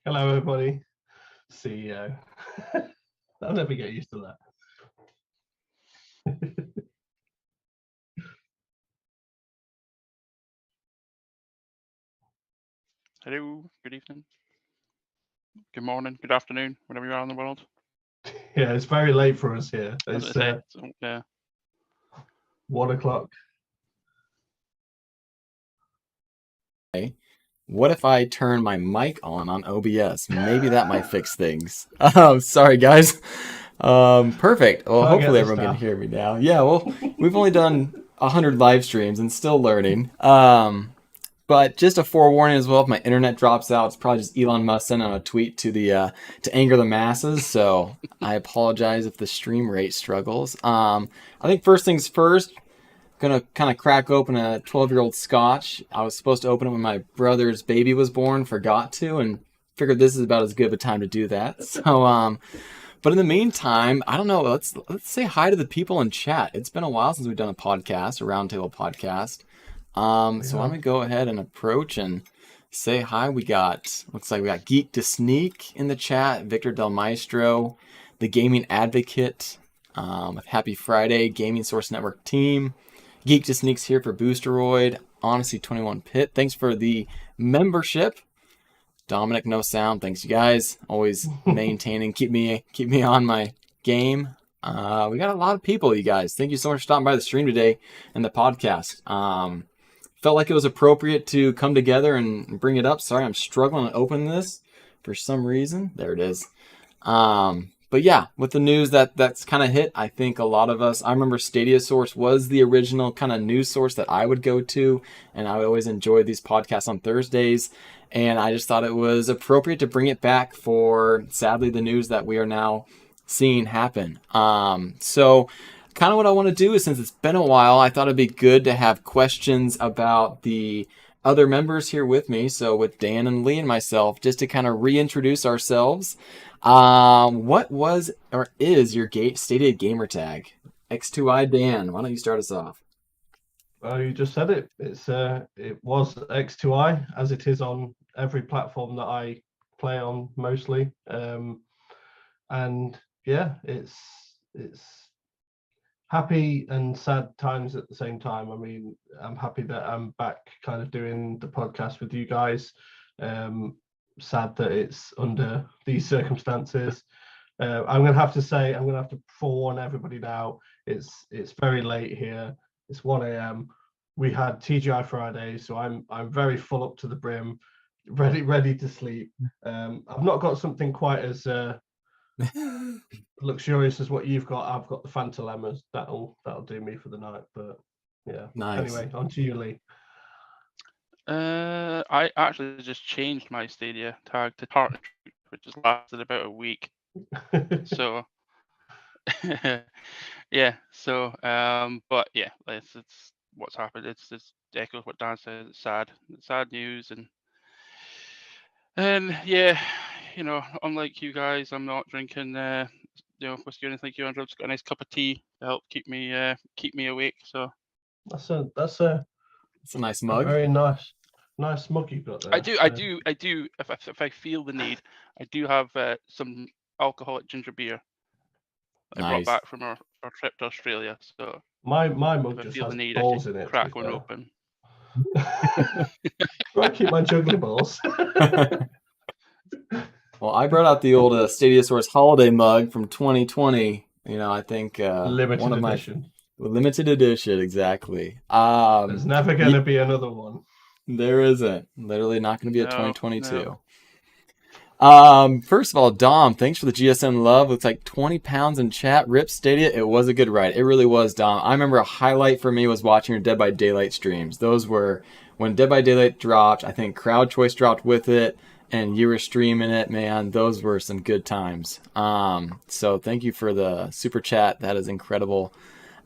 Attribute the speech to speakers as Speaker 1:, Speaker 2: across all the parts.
Speaker 1: Hello, everybody. CEO. I'll never get used to that.
Speaker 2: Hello, good evening, good morning, good afternoon, whenever you are in the world.
Speaker 1: Yeah, it's very late for us here. It's
Speaker 2: Yeah.
Speaker 1: 1 o'clock.
Speaker 3: What if I turn my mic on OBS? Maybe that might fix things. Sorry, guys. Perfect. Well, hopefully everyone can hear me now. Yeah, well, we've only done 100 live streams and still learning. But just a forewarning as well, if my internet drops out, it's probably just Elon Musk sending a tweet to the to anger the masses. So I apologize if the stream rate struggles. I think first things first, gonna kind of crack open a 12-year-old scotch. I was supposed to open it when my brother's baby was born, forgot to, and figured this is about as good of a time to do that. So but in the meantime, I don't know, let's say hi to the people in chat. It's been a while since we've done a podcast, a roundtable podcast. So I'm gonna go ahead and approach and say hi. Looks like we got Geek to Sneak in the chat, Victor Del Maestro, the Gaming Advocate, Happy Friday, Gaming Source Network team. Geek to Sneaks here for Boosteroid, Honesty 21 Pit. Thanks for the membership. Dominic No Sound, thanks you guys. Always maintaining, keep me on my game. We got a lot of people, you guys. Thank you so much for stopping by the stream today and the podcast. Felt like it was appropriate to come together and bring it up. Sorry, I'm struggling to open this for some reason. There it is. But yeah, with the news that's kind of hit, I think a lot of us, I remember Stadia Source was the original kind of news source that I would go to, and I would always enjoy these podcasts on Thursdays, and I just thought it was appropriate to bring it back for, sadly, the news that we are now seeing happen. So kind of what I want to do is, since it's been a while, I thought it'd be good to have questions about the other members here with me. So with Dan and Lee and myself, just to kind of reintroduce ourselves. What was or is your Stadia gamer tag? X2I Dan, why don't you start us off?
Speaker 1: Well, you just said it. It was X2I, as it is on every platform that I play on mostly. And yeah, it's happy and sad times at the same time. I mean, I'm happy that I'm back kind of doing the podcast with you guys. Sad that it's under these circumstances. I'm going to have to forewarn everybody now. It's very late here. It's 1 a.m. We had TGI Friday, so I'm very full up to the brim, ready to sleep. I've not got something quite as luxurious as what you've got. I've got the Fantalemmas. That'll do me for the night. But yeah.
Speaker 3: Nice.
Speaker 1: Anyway, on to you, Lee.
Speaker 2: I actually just changed my Stadia tag to Partner, which has lasted about a week. So yeah. So but yeah, it's what's happened. It's echoes what Dan said. It's sad news, and yeah, unlike you guys, I'm not drinking whiskey or anything like you. I've just got a nice cup of tea to help keep me awake. So
Speaker 1: that's a
Speaker 3: nice mug.
Speaker 1: Very nice mug you've got there.
Speaker 2: I do. If I feel the need, I do have some alcoholic ginger beer I brought back from our trip to Australia. So
Speaker 1: my mug just has balls in it.
Speaker 2: Crack one open.
Speaker 1: I keep my juggling balls.
Speaker 3: Well, I brought out the old Stadia Source holiday mug from 2020. I think
Speaker 1: limited edition.
Speaker 3: Limited edition, exactly.
Speaker 1: There's never going to be another one.
Speaker 3: There isn't. Literally not going to be a 2022. No. First of all, Dom, thanks for the GSM love. Looks like 20 pounds in chat. Rip Stadia. It was a good ride. It really was, Dom. I remember a highlight for me was watching your Dead by Daylight streams. Those were when Dead by Daylight dropped. I think Crowd Choice dropped with it, and you were streaming it, man. Those were some good times. So thank you for the super chat. That is incredible.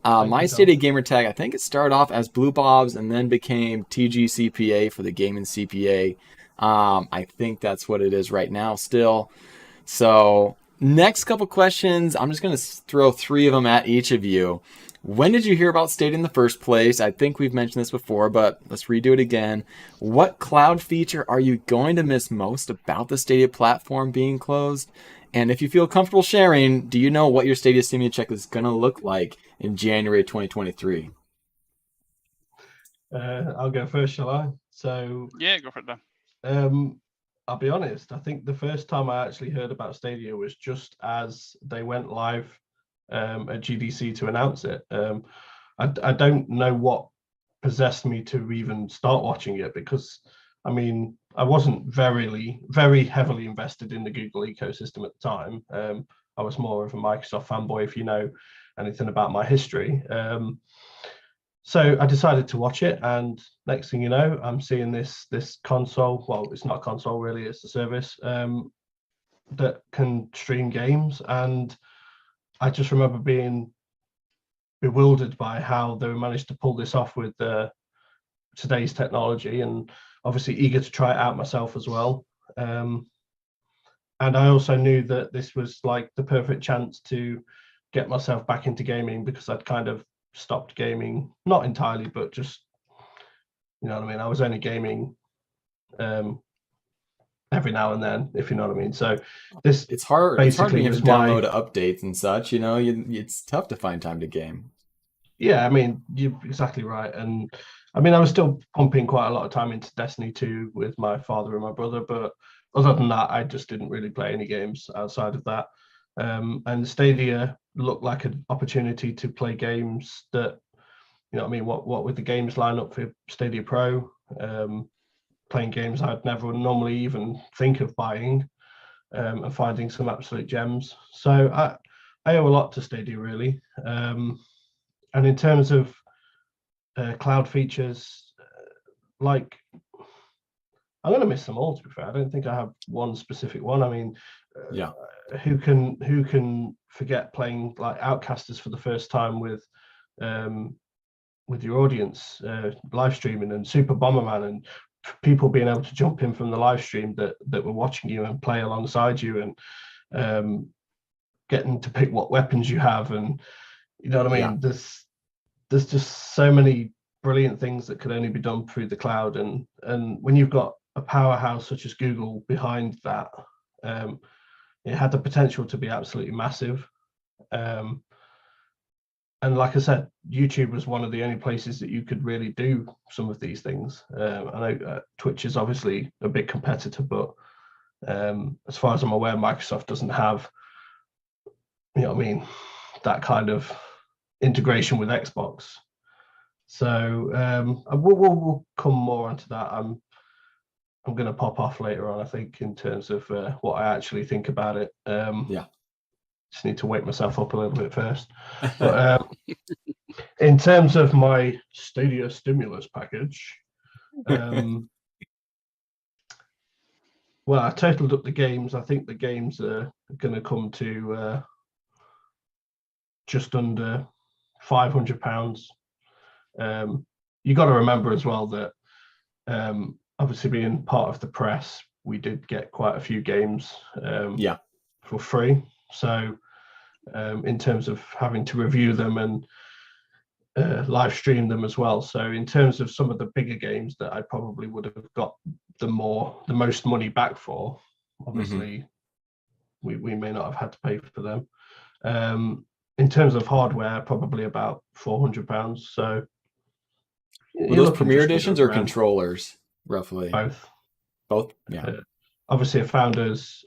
Speaker 3: My Stadia gamer tag, I think it started off as Blue Bobs and then became TGCPA for the gaming CPA. I think that's what it is right now still. So next couple questions, I'm just going to throw 3 of them at each of you. when did you hear about Stadia in the first place? I think we've mentioned this before, but let's redo it again. What cloud feature are you going to miss most about the Stadia platform being closed? And if you feel comfortable sharing, do you know what your Stadia Stadia checklist is going to look like in January 2023?
Speaker 1: I'll go first, shall I? So
Speaker 2: yeah, go for it then.
Speaker 1: I'll be honest, I think the first time I actually heard about Stadia was just as they went live at GDC to announce it. I don't know what possessed me to even start watching it, because I mean, I wasn't very heavily invested in the Google ecosystem at the time. I was more of a Microsoft fanboy, if you know anything about my history. So I decided to watch it, and next thing you know, I'm seeing this console. Well, it's not a console really; it's a service that can stream games, and I just remember being bewildered by how they managed to pull this off with today's technology, and obviously eager to try it out myself as well. And I also knew that this was like the perfect chance to get myself back into gaming, because I'd kind of stopped gaming, not entirely, but just, you know what I mean, I was only gaming every now and then, if you know what I mean. So this
Speaker 3: it's hard when you have to download
Speaker 1: my
Speaker 3: updates and such, you know, it's tough to find time to game.
Speaker 1: Yeah, I mean, you're exactly right. And I mean, I was still pumping quite a lot of time into Destiny 2 with my father and my brother, but other than that, I just didn't really play any games outside of that. And Stadia looked like an opportunity to play games that, you know what I mean, what with the games lineup for Stadia Pro, playing games I'd never normally even think of buying, and finding some absolute gems. So I owe a lot to Stadia, really. And in terms of cloud features, like, I'm going to miss them all, to be fair. I don't think I have one specific one. I mean,
Speaker 3: yeah,
Speaker 1: who can forget playing like Outcasters for the first time with your audience, live streaming, and Super Bomberman, and people being able to jump in from the live stream that were watching you and play alongside you, and getting to pick what weapons you have, and you know what I mean. There's just so many brilliant things that could only be done through the cloud, and when you've got a powerhouse such as Google behind that, it had the potential to be absolutely massive. And like I said, YouTube was one of the only places that you could really do some of these things. I know Twitch is obviously a big competitor, but as far as I'm aware, Microsoft doesn't have, you know what I mean, that kind of integration with Xbox. So we'll come more onto that. I'm going to pop off later on, I think, in terms of what I actually think about it. Just need to wake myself up a little bit first. But in terms of my Stadia stimulus package, well, I totaled up the games. I think the games are going to come to just under £500. You got to remember as well that obviously being part of the press, we did get quite a few games for free. So in terms of having to review them and live stream them as well. So in terms of some of the bigger games that I probably would have got the most money back for, obviously we may not have had to pay for them. In terms of hardware, probably about £400. So
Speaker 3: were those Premier Editions or controllers, roughly? Both. Yeah.
Speaker 1: Obviously, a Founders,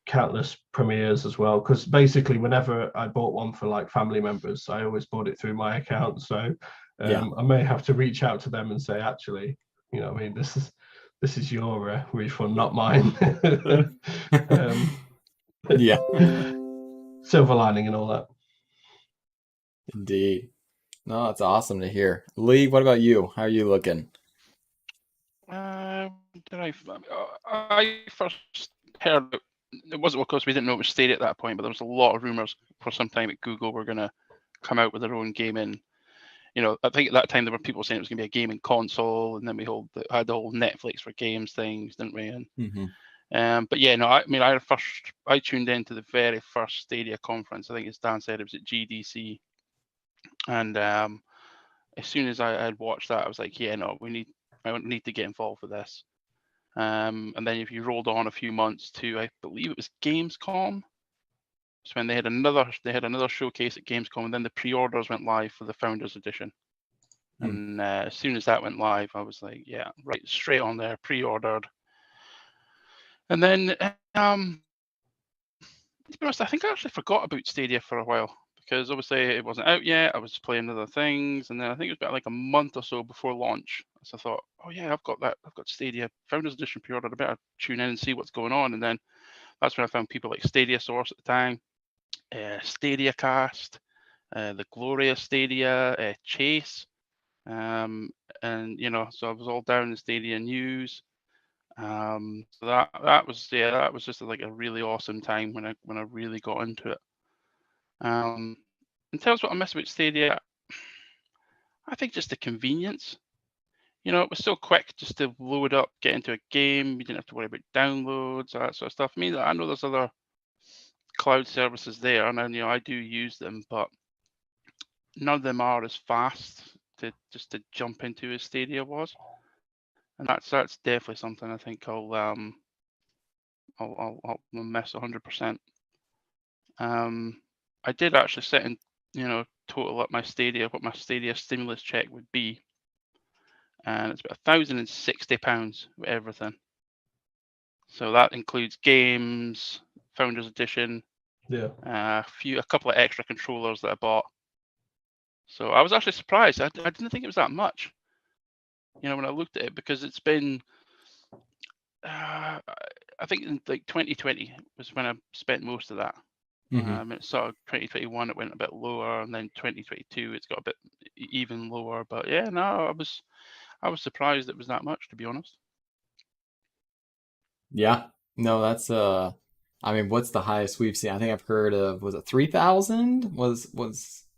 Speaker 1: countless Premieres as well. Because basically, whenever I bought one for like family members, I always bought it through my account. So I may have to reach out to them and say, actually, you know, I mean, this is your refund, not mine.
Speaker 3: Yeah.
Speaker 1: Silver lining and all that.
Speaker 3: Indeed. No, it's awesome to hear. Lee, what about you? How are you looking?
Speaker 2: I first heard it wasn't because we didn't know it was Stadia at that point, but there was a lot of rumors for some time that Google were going to come out with their own gaming. You know, I think at that time there were people saying it was going to be a gaming console, and then we had the whole Netflix for games things, didn't we? And But yeah, no, I mean, I tuned into the very first Stadia conference. I think, as Dan said, it was at GDC, and as soon as I had watched that, I was like, yeah, no, I need to get involved with this. And then if you rolled on a few months to, I believe it was Gamescom, so when they had another showcase at Gamescom, and then the pre-orders went live for the Founders Edition. And as soon as that went live, I was like, yeah, right, straight on there, pre-ordered. And then, to be honest, I think I actually forgot about Stadia for a while, because obviously it wasn't out yet. I was playing other things, and then I think it was about like a month or so before launch. So I thought, oh yeah, I've got Stadia Founders Edition pre-ordered. I better tune in and see what's going on. And then that's when I found people like Stadia Source at the time, Stadia Cast, the Gloria Stadia, Chase, and so I was all down in Stadia news. So that was just like a really awesome time when I really got into it. And tell us what I miss about Stadia. I think just the convenience. It was so quick just to load up, get into a game. You didn't have to worry about downloads, that sort of stuff. I know there's other cloud services there, and I do use them, but none of them are as fast to jump into as Stadia was. And that's definitely something I think I'll miss 100%. I did actually sit and total up my Stadia, what my Stadia stimulus check would be, and it's about £1,060 with everything. So that includes games, Founders Edition, a couple of extra controllers that I bought. So I was actually surprised. I didn't think it was that much. When I looked at it, because it's been, I think in like 2020 was when I spent most of that. It sort of 2021 it went a bit lower, and then 2022 it's got a bit even lower. But yeah, no, I was surprised it was that much, to be honest.
Speaker 3: Yeah, no, that's what's the highest we've seen? I think I've heard of, was it 3,000? Was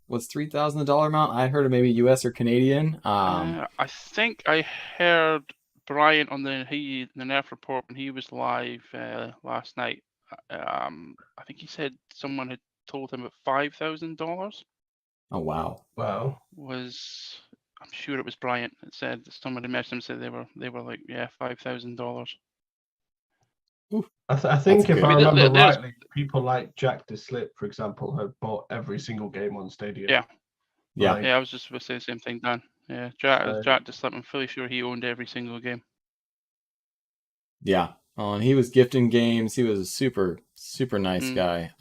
Speaker 3: $3,000 the dollar amount? I heard of maybe US or Canadian.
Speaker 2: I think I heard Brian on the Nerf report when he was live last night. I think he said someone had told him about $5,000.
Speaker 3: Oh wow!
Speaker 2: I'm sure it was Brian. It said someone had messaged him, said they were like, yeah, $5,000.
Speaker 1: I think if I remember rightly, people like Jack DeSlip, for example, have bought every single game on Stadia.
Speaker 2: Yeah. I was just going to say the same thing, Dan. Yeah, Jack DeSlip, I'm fairly sure he owned every single game.
Speaker 3: Yeah. And he was gifting games. He was a super, super nice guy.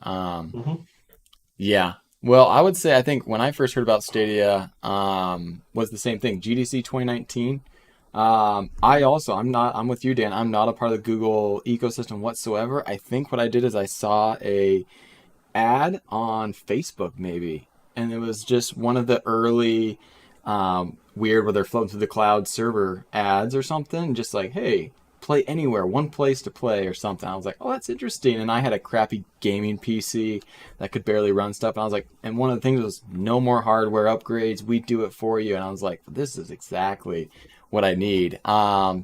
Speaker 3: Yeah. Well, I would say I think when I first heard about Stadia was the same thing, GDC 2019. I'm with you, Dan. I'm not a part of the Google ecosystem whatsoever. I think what I did is I saw a ad on Facebook maybe, and it was just one of the early weird where they're floating through the cloud server ads or something, just like, hey, play anywhere, one place to play or something. I was like, oh, that's interesting. And I had a crappy gaming PC that could barely run stuff. And I was like, and one of the things was no more hardware upgrades. We do it for you. And I was like, this is exactly what I need.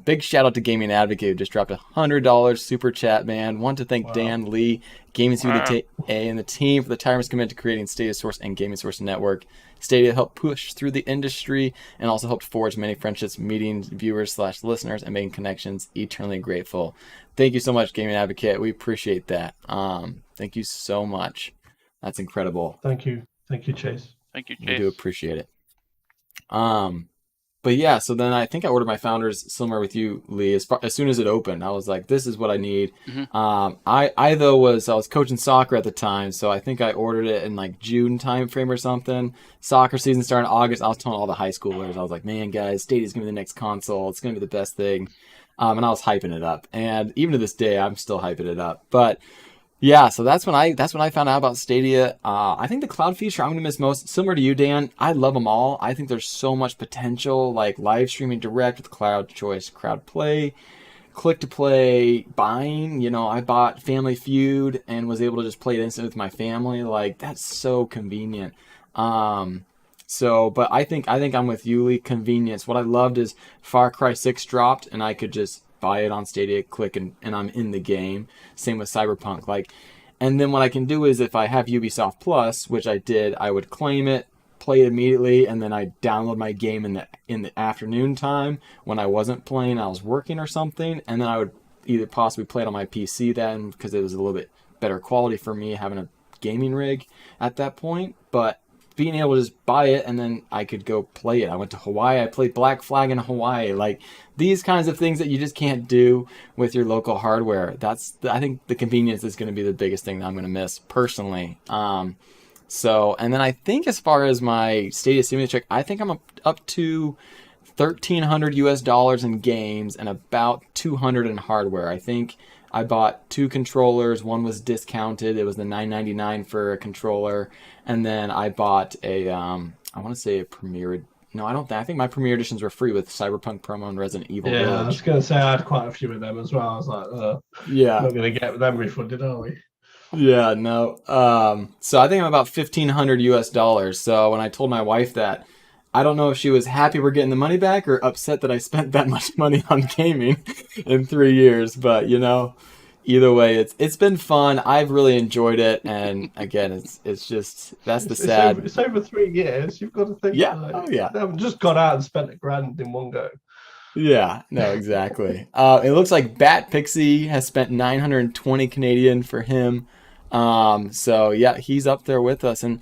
Speaker 3: Big shout out to Gaming Advocate, who just dropped $100 super chat, man. Want to thank Dan Lee, Gaming CVTA, and the team for the tireless commitment to creating Stadia Source and Gaming Source Network. Stadia helped push through the industry and also helped forge many friendships, meeting viewers / listeners, and making connections. Eternally grateful. Thank you so much, Gaming Advocate. We appreciate that. Thank you so much. That's incredible.
Speaker 1: Thank you, Chase.
Speaker 2: Thank you, Chase.
Speaker 3: We do appreciate it. But yeah, so then I think I ordered my Founders similar with you, Lee. As soon as it opened, I was like, "This is what I need." I was coaching soccer at the time, so I think I ordered it in like June timeframe or something. Soccer season started in August. I was telling all the high schoolers, I was like, "Man, guys, Stadia's gonna be the next console. It's gonna be the best thing," and I was hyping it up. And even to this day, I'm still hyping it up. But yeah, so that's when I found out about Stadia. I think the cloud feature I'm gonna miss most, similar to you, Dan. I love them all. I think there's so much potential, like live streaming direct with cloud choice, crowd play, click to play, buying. I bought Family Feud and was able to just play it instantly with my family. Like, that's so convenient. But I think I'm with you, Lee. Convenience. What I loved is Far Cry 6 dropped, and I could just buy it on Stadia, click, and I'm in the game. Same with Cyberpunk. Like, and then what I can do is if I have Ubisoft Plus, which I did, I would claim it, play it immediately, and then I download my game in the afternoon time when I wasn't playing, I was working or something, and then I would either possibly play it on my PC then because it was a little bit better quality for me having a gaming rig at that point. But being able to just buy it and then I could go play it. I went to Hawaii. I played Black Flag in Hawaii. Like these kinds of things that you just can't do with your local hardware. I think the convenience is going to be the biggest thing that I'm going to miss personally. So, and then I think as far as my Stadia Simulator check, I think I'm up to $1,300 in games and about 200 in hardware. I think I bought 2 controllers. One was discounted. It was the $9.99 for a controller. And then I bought a, I want to say a Premier. No, I don't think. I think my Premier editions were free with Cyberpunk promo and Resident Evil Village.
Speaker 1: I was going to say I had quite a few of them as well. I was like, not going to get them refunded, are we?
Speaker 3: Yeah, no. So I think I'm about $1,500. So when I told my wife that, I don't know if she was happy we're getting the money back or upset that I spent that much money on gaming in 3 years. But either way, it's been fun. I've really enjoyed it, and again, it's just sad.
Speaker 1: It's over 3 years. You've got to think.
Speaker 3: Yeah.
Speaker 1: They haven't just gone out and spent $1,000 in one go.
Speaker 3: Yeah. No. Exactly. It looks like Bat Pixie has spent 920 Canadian for him. So yeah, he's up there with us, and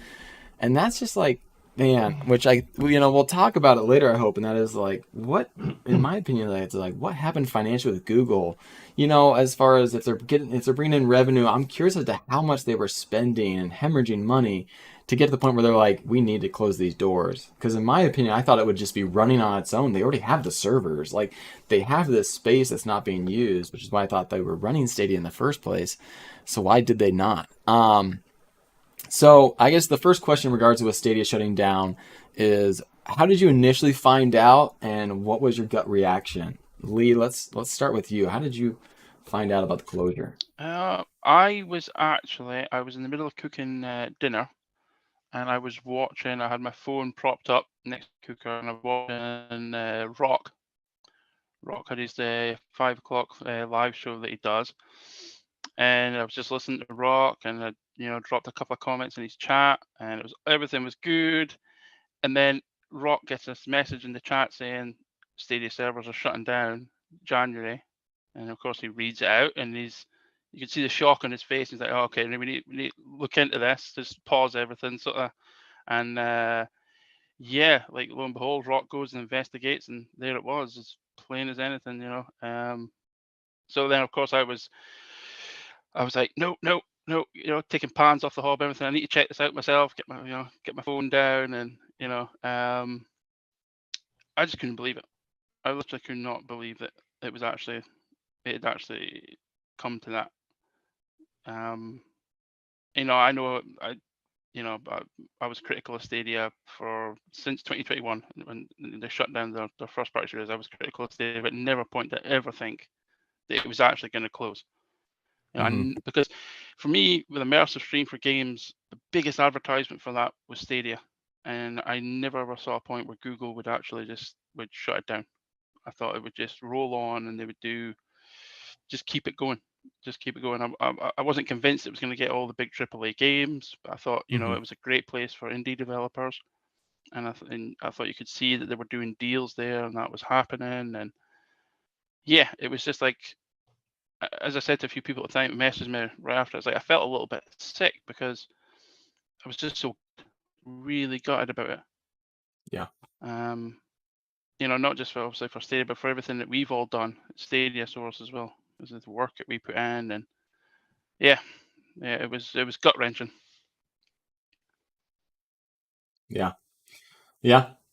Speaker 3: that's just like. Man, which we'll talk about it later, I hope, and that is like what, in my opinion, it's like what happened financially with Google. As far as if they're bringing in revenue, I'm curious as to how much they were spending and hemorrhaging money to get to the point where they're like, we need to close these doors. Because in my opinion, I thought it would just be running on its own. They already have the servers, like they have this space that's not being used, which is why I thought they were running Stadia in the first place. So why did they not? So I guess the first question in regards to with Stadia shutting down is, how did you initially find out, and what was your gut reaction? Lee, let's start with you. How did you find out about the closure?
Speaker 2: I was in the middle of cooking dinner, and I was watching. I had my phone propped up next to the cooker, and I was watching Rock. Rock had his 5 o'clock live show that he does, and I was just listening to Rock, and I dropped a couple of comments in his chat, and everything was good. And then Rock gets this message in the chat saying Stadia servers are shutting down January, and of course he reads it out, and you can see the shock on his face. He's like, "Oh, okay, we need to look into this. Just pause everything, sort of." And like lo and behold, Rock goes and investigates, and there it was, as plain as anything, So then, of course, I was like, no, taking pans off the hob, everything. I need to check this out myself. Get my phone down, and I just couldn't believe it. I literally could not believe that it had actually come to that. I know I was critical of Stadia since 2021 when they shut down their first party series. I was critical of Stadia, but never point to ever think that it was actually going to close. Because for me, with immersive stream for games, the biggest advertisement for that was Stadia, and I never ever saw a point where Google would actually would shut it down. I thought it would just roll on, and they would just keep it going. I wasn't convinced it was going to get all the big AAA games, but I thought it was a great place for indie developers, and I thought you could see that they were doing deals there, and that was happening. And yeah, it was just like, as I said to a few people at the time, it messaged me right after. I was like, I felt a little bit sick because I was just so really gutted about it.
Speaker 3: Yeah.
Speaker 2: Not just obviously for Stadia, but for everything that we've all done at Stadia Source as well. It was the work that we put in, and yeah, it was gut wrenching.
Speaker 3: Yeah,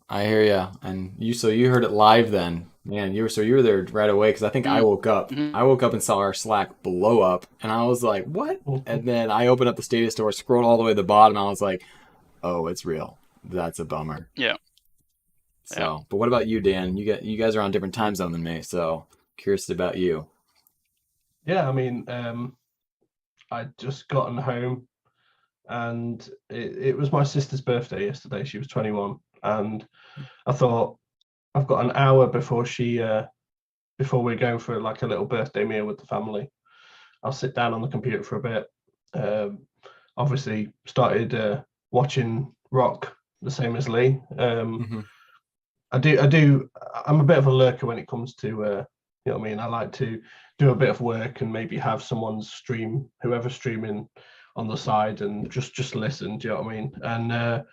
Speaker 3: I hear you. And you heard it live then, man. You were there right away, because I think I woke up. I woke up and saw our Slack blow up, and I was like, "What?" And then I opened up the Stadia store, scrolled all the way to the bottom, and I was like, "Oh, it's real. That's a bummer."
Speaker 2: Yeah.
Speaker 3: So, but what about you, Dan? You guys are on different time zone than me, so curious about you.
Speaker 1: Yeah, I mean, I'd just gotten home, and it was my sister's birthday yesterday. She was 21, and I thought, I've got an hour before she before we're going for like a little birthday meal with the family, I'll sit down on the computer for a bit. Obviously started watching rock the same as Lee. I'm a bit of a lurker when it comes to you know what I mean. I like to do a bit of work and maybe have someone's stream, whoever's streaming, on the side and just listen. Do you know what I mean? And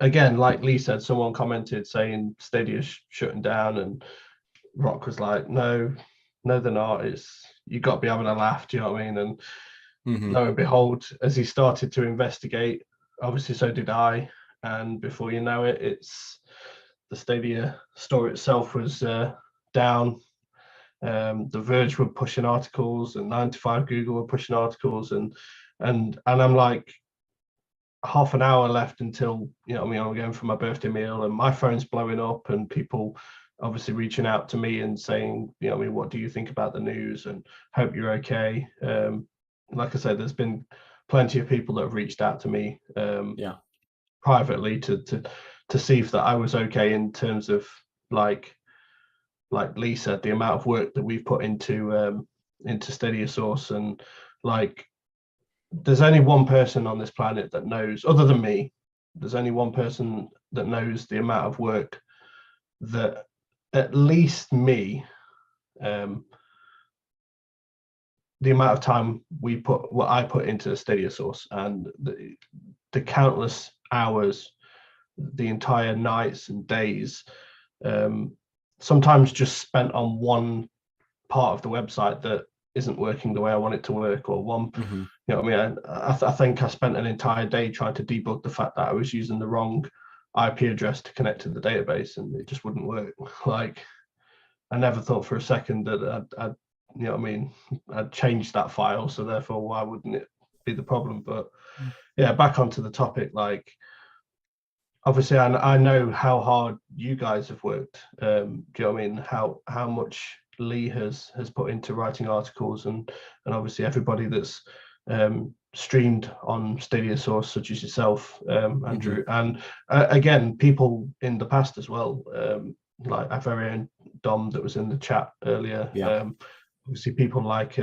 Speaker 1: again, like Lee said, someone commented saying Stadia's shutting down, and Rock was like, no, they're not. It's, you got to be having a laugh. Do you know what I mean? And lo and behold, as he started to investigate, obviously so did I. And before you know it, it's the Stadia store itself was down. The Verge were pushing articles, and 9to5 Google were pushing articles, and I'm like, half an hour left until, you know what I mean, I'm going for my birthday meal, and my phone's blowing up, and people obviously reaching out to me and saying, you know what I mean, what do you think about the news, and hope you're okay. Like I said, there's been plenty of people that have reached out to me privately to see if that I was okay, in terms of like Lee said, the amount of work that we've put into Stadia Source. And like, there's only one person on this planet that knows, other than me, there's only one person that knows the amount of work that at least me, the amount of time what I put into Stadia Source, and the countless hours, the entire nights and days, sometimes just spent on one part of the website that isn't working the way I want it to work, or one, you know what I mean? I think I spent an entire day trying to debug the fact that I was using the wrong IP address to connect to the database, and it just wouldn't work. Like, I never thought for a second that I'd you know what I mean, I'd changed that file, so therefore why wouldn't it be the problem? But yeah, back onto the topic, like, obviously I know how hard you guys have worked. Do you know what I mean? How much Lee has put into writing articles, and obviously everybody that's streamed on Stadia Source, such as yourself, Andrew, and again, people in the past as well, like our very own Dom that was in the chat earlier. Obviously people like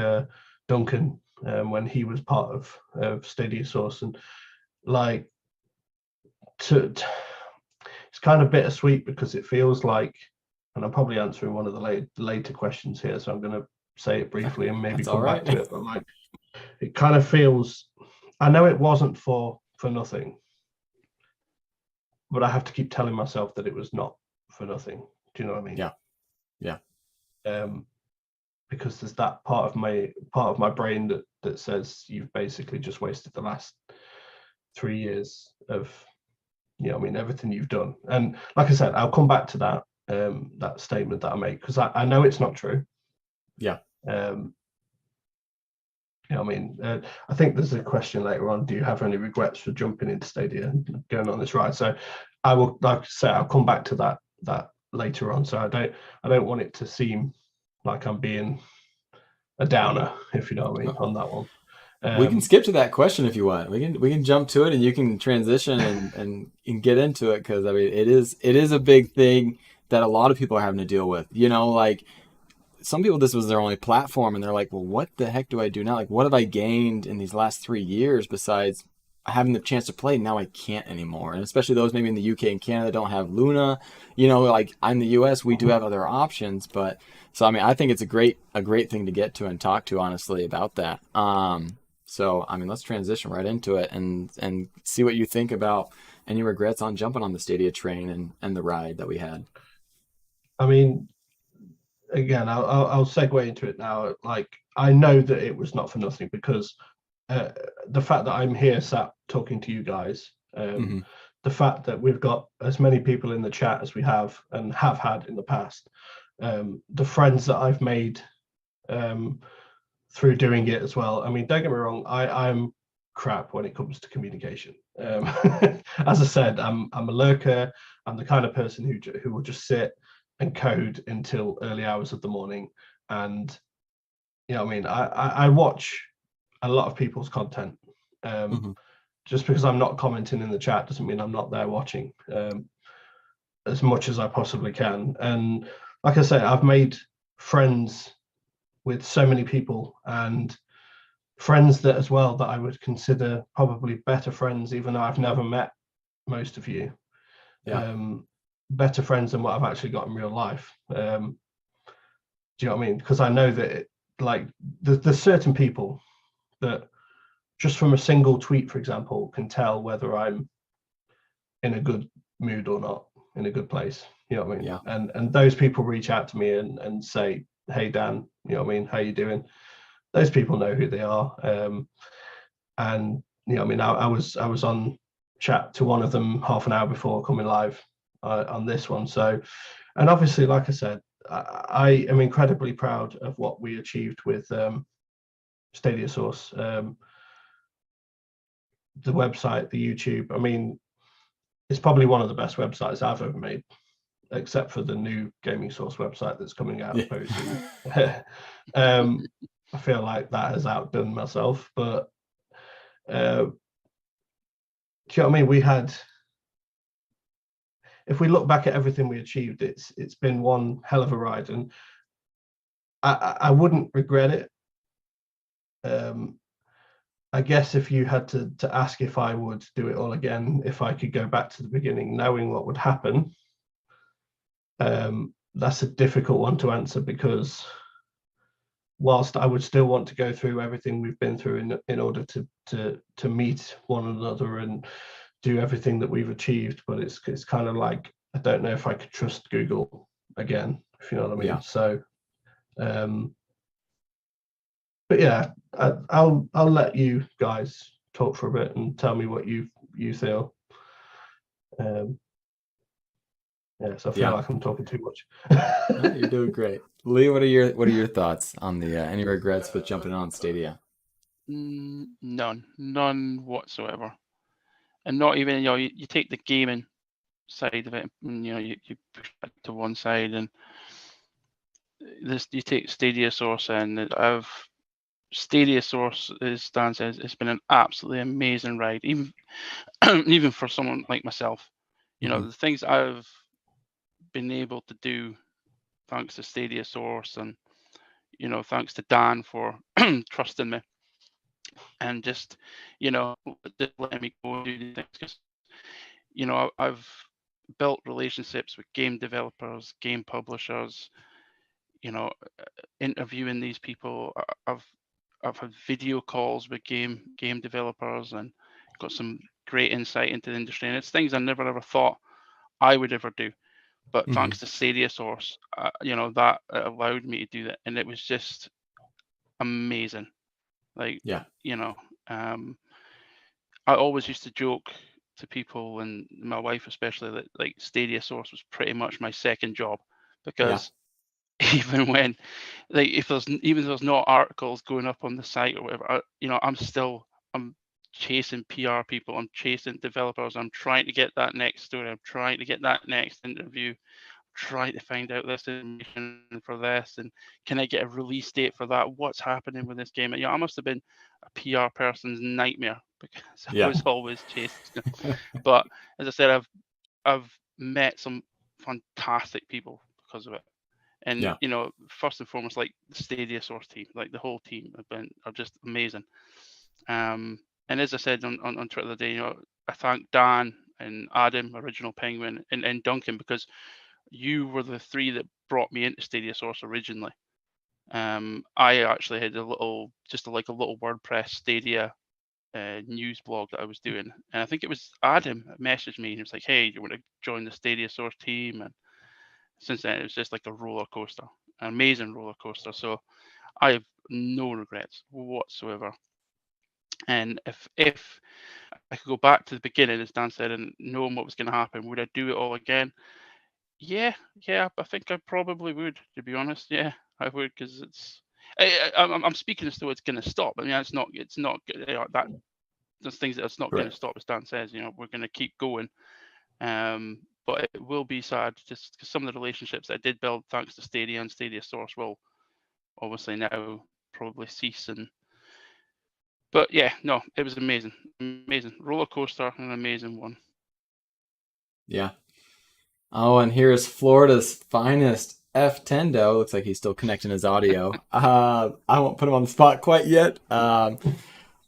Speaker 1: Duncan, when he was part of Stadia Source, and like, it's kind of bittersweet, because it feels like, and I'm probably answering one of the later questions here, so I'm going to say it briefly and maybe come back to it. But like, it kind of feels, I know it wasn't for nothing, but I have to keep telling myself that it was not for nothing. Do you know what I mean? Yeah. Because there's that part of my brain that says you've basically just wasted the last 3 years of, you know what I mean, everything you've done. And like I said, I'll come back to that that statement that I made, because I know it's not true. You know what I mean? I think there's a question later on, do you have any regrets for jumping into Stadia and going on this ride? So I will, like I say, I'll come back to that later on. So I don't want it to seem like I'm being a downer, if you know what I mean, on that one.
Speaker 3: We can skip to that question if you want. We can jump to it, and you can transition and get into it, because I mean, it is a big thing that a lot of people are having to deal with. You know, like, some people, this was their only platform, and they're like, well, what the heck do I do now? Like, what have I gained in these last 3 years besides having the chance to play? Now I can't anymore. And especially those maybe in the UK and Canada don't have Luna. You know, like, I'm in the US, we do have other options. But so I mean, I think it's a great thing to get to and talk to, honestly, about that. So I mean, let's transition right into it and see what you think about any regrets on jumping on the Stadia train and the ride that we had.
Speaker 1: I mean, again, I'll segue into it now. Like, I know that it was not for nothing, because the fact that I'm here sat talking to you guys, the fact that we've got as many people in the chat as we have and have had in the past, the friends that I've made through doing it as well. I mean, don't get me wrong, I'm crap when it comes to communication. As I said, I'm a lurker. I'm the kind of person who will just sit and code until early hours of the morning. And you know what I mean, I watch a lot of people's content. Just because I'm not commenting in the chat doesn't mean I'm not there watching as much as I possibly can. And like I say, I've made friends with so many people, and friends that as well that I would consider probably better friends, even though I've never met most of you.
Speaker 3: Yeah.
Speaker 1: Better friends than what I've actually got in real life. Do you know what I mean? Because I know that there's certain people that just from a single tweet, for example, can tell whether I'm in a good mood or not, in a good place. You know what I mean?
Speaker 3: Yeah.
Speaker 1: And those people reach out to me and say, "Hey Dan, you know what I mean? How you doing?" Those people know who they are. And you know, I mean, I was on chat to one of them half an hour before coming live on this one. So, and obviously, like I said, I am incredibly proud of what we achieved with Stadia Source, the website, the YouTube. I mean, it's probably one of the best websites I've ever made, except for the new Gaming Source website that's coming out very soon. I feel like that has outdone myself, but do you know what I mean? We had, if we look back at everything we achieved, it's been one hell of a ride, and I wouldn't regret it. I guess if you had to ask if I would do it all again, if I could go back to the beginning, knowing what would happen, that's a difficult one to answer, because whilst I would still want to go through everything we've been through in order to meet one another and do everything that we've achieved, but it's kind of like, I don't know if I could trust Google again, if you know what I mean.
Speaker 3: Yeah.
Speaker 1: So but yeah, I'll let you guys talk for a bit and tell me what you feel. So I feel like I'm talking too much.
Speaker 3: No, you're doing great. Lee, what are your thoughts on the any regrets with jumping on Stadia?
Speaker 2: None whatsoever. And not even, you take the gaming side of it, and you push it to one side, and you take Stadia Source, and Stadia Source, as Dan says, it's been an absolutely amazing ride, even even for someone like myself. The things I've been able to do thanks to Stadia Source, and thanks to Dan for trusting me, and just letting me go and do these things, because I've built relationships with game developers, game publishers, interviewing these people. I've had video calls with game developers, and got some great insight into the industry, and it's things I never ever thought I would ever do. But thanks to Stadia Source, that allowed me to do that, and it was just amazing. Like, I always used to joke to people, and my wife especially, that like Stadia Source was pretty much my second job, because even when, like, if there's not articles going up on the site or whatever, I'm chasing PR people, I'm chasing developers, I'm trying to get that next story, I'm trying to get that next interview, trying to find out this information for this, and can I get a release date for that? What's happening with this game? I must have been a PR person's nightmare, because I was always chasing. But as I said, I've met some fantastic people because of it. And first and foremost, like the Stadia Source team, like the whole team are just amazing. And as I said on Twitter the other day, I thank Dan and Adam, Original Penguin, and Duncan, because you were the three that brought me into Stadia Source originally. I actually had a little WordPress Stadia news blog that I was doing, and I think it was Adam that messaged me, and he was like, "Hey, do you want to join the Stadia Source team?" And since then, it was just like a roller coaster, an amazing roller coaster. So I have no regrets whatsoever. And if I could go back to the beginning, as Dan said, and knowing what was going to happen, would I do it all again? Yeah, I think I probably would, to be honest. Yeah, I would, because I'm speaking as though it's going to stop. I mean, it's not that. There's things that it's not going to stop, as Dan says. We're going to keep going. But it will be sad, just because some of the relationships that I did build thanks to Stadia and Stadia Source will obviously now probably cease. But yeah, no, it was amazing roller coaster, and an amazing one.
Speaker 3: Yeah. Oh, and here is Florida's finest F Tendo. Looks like he's still connecting his audio. I won't put him on the spot quite yet.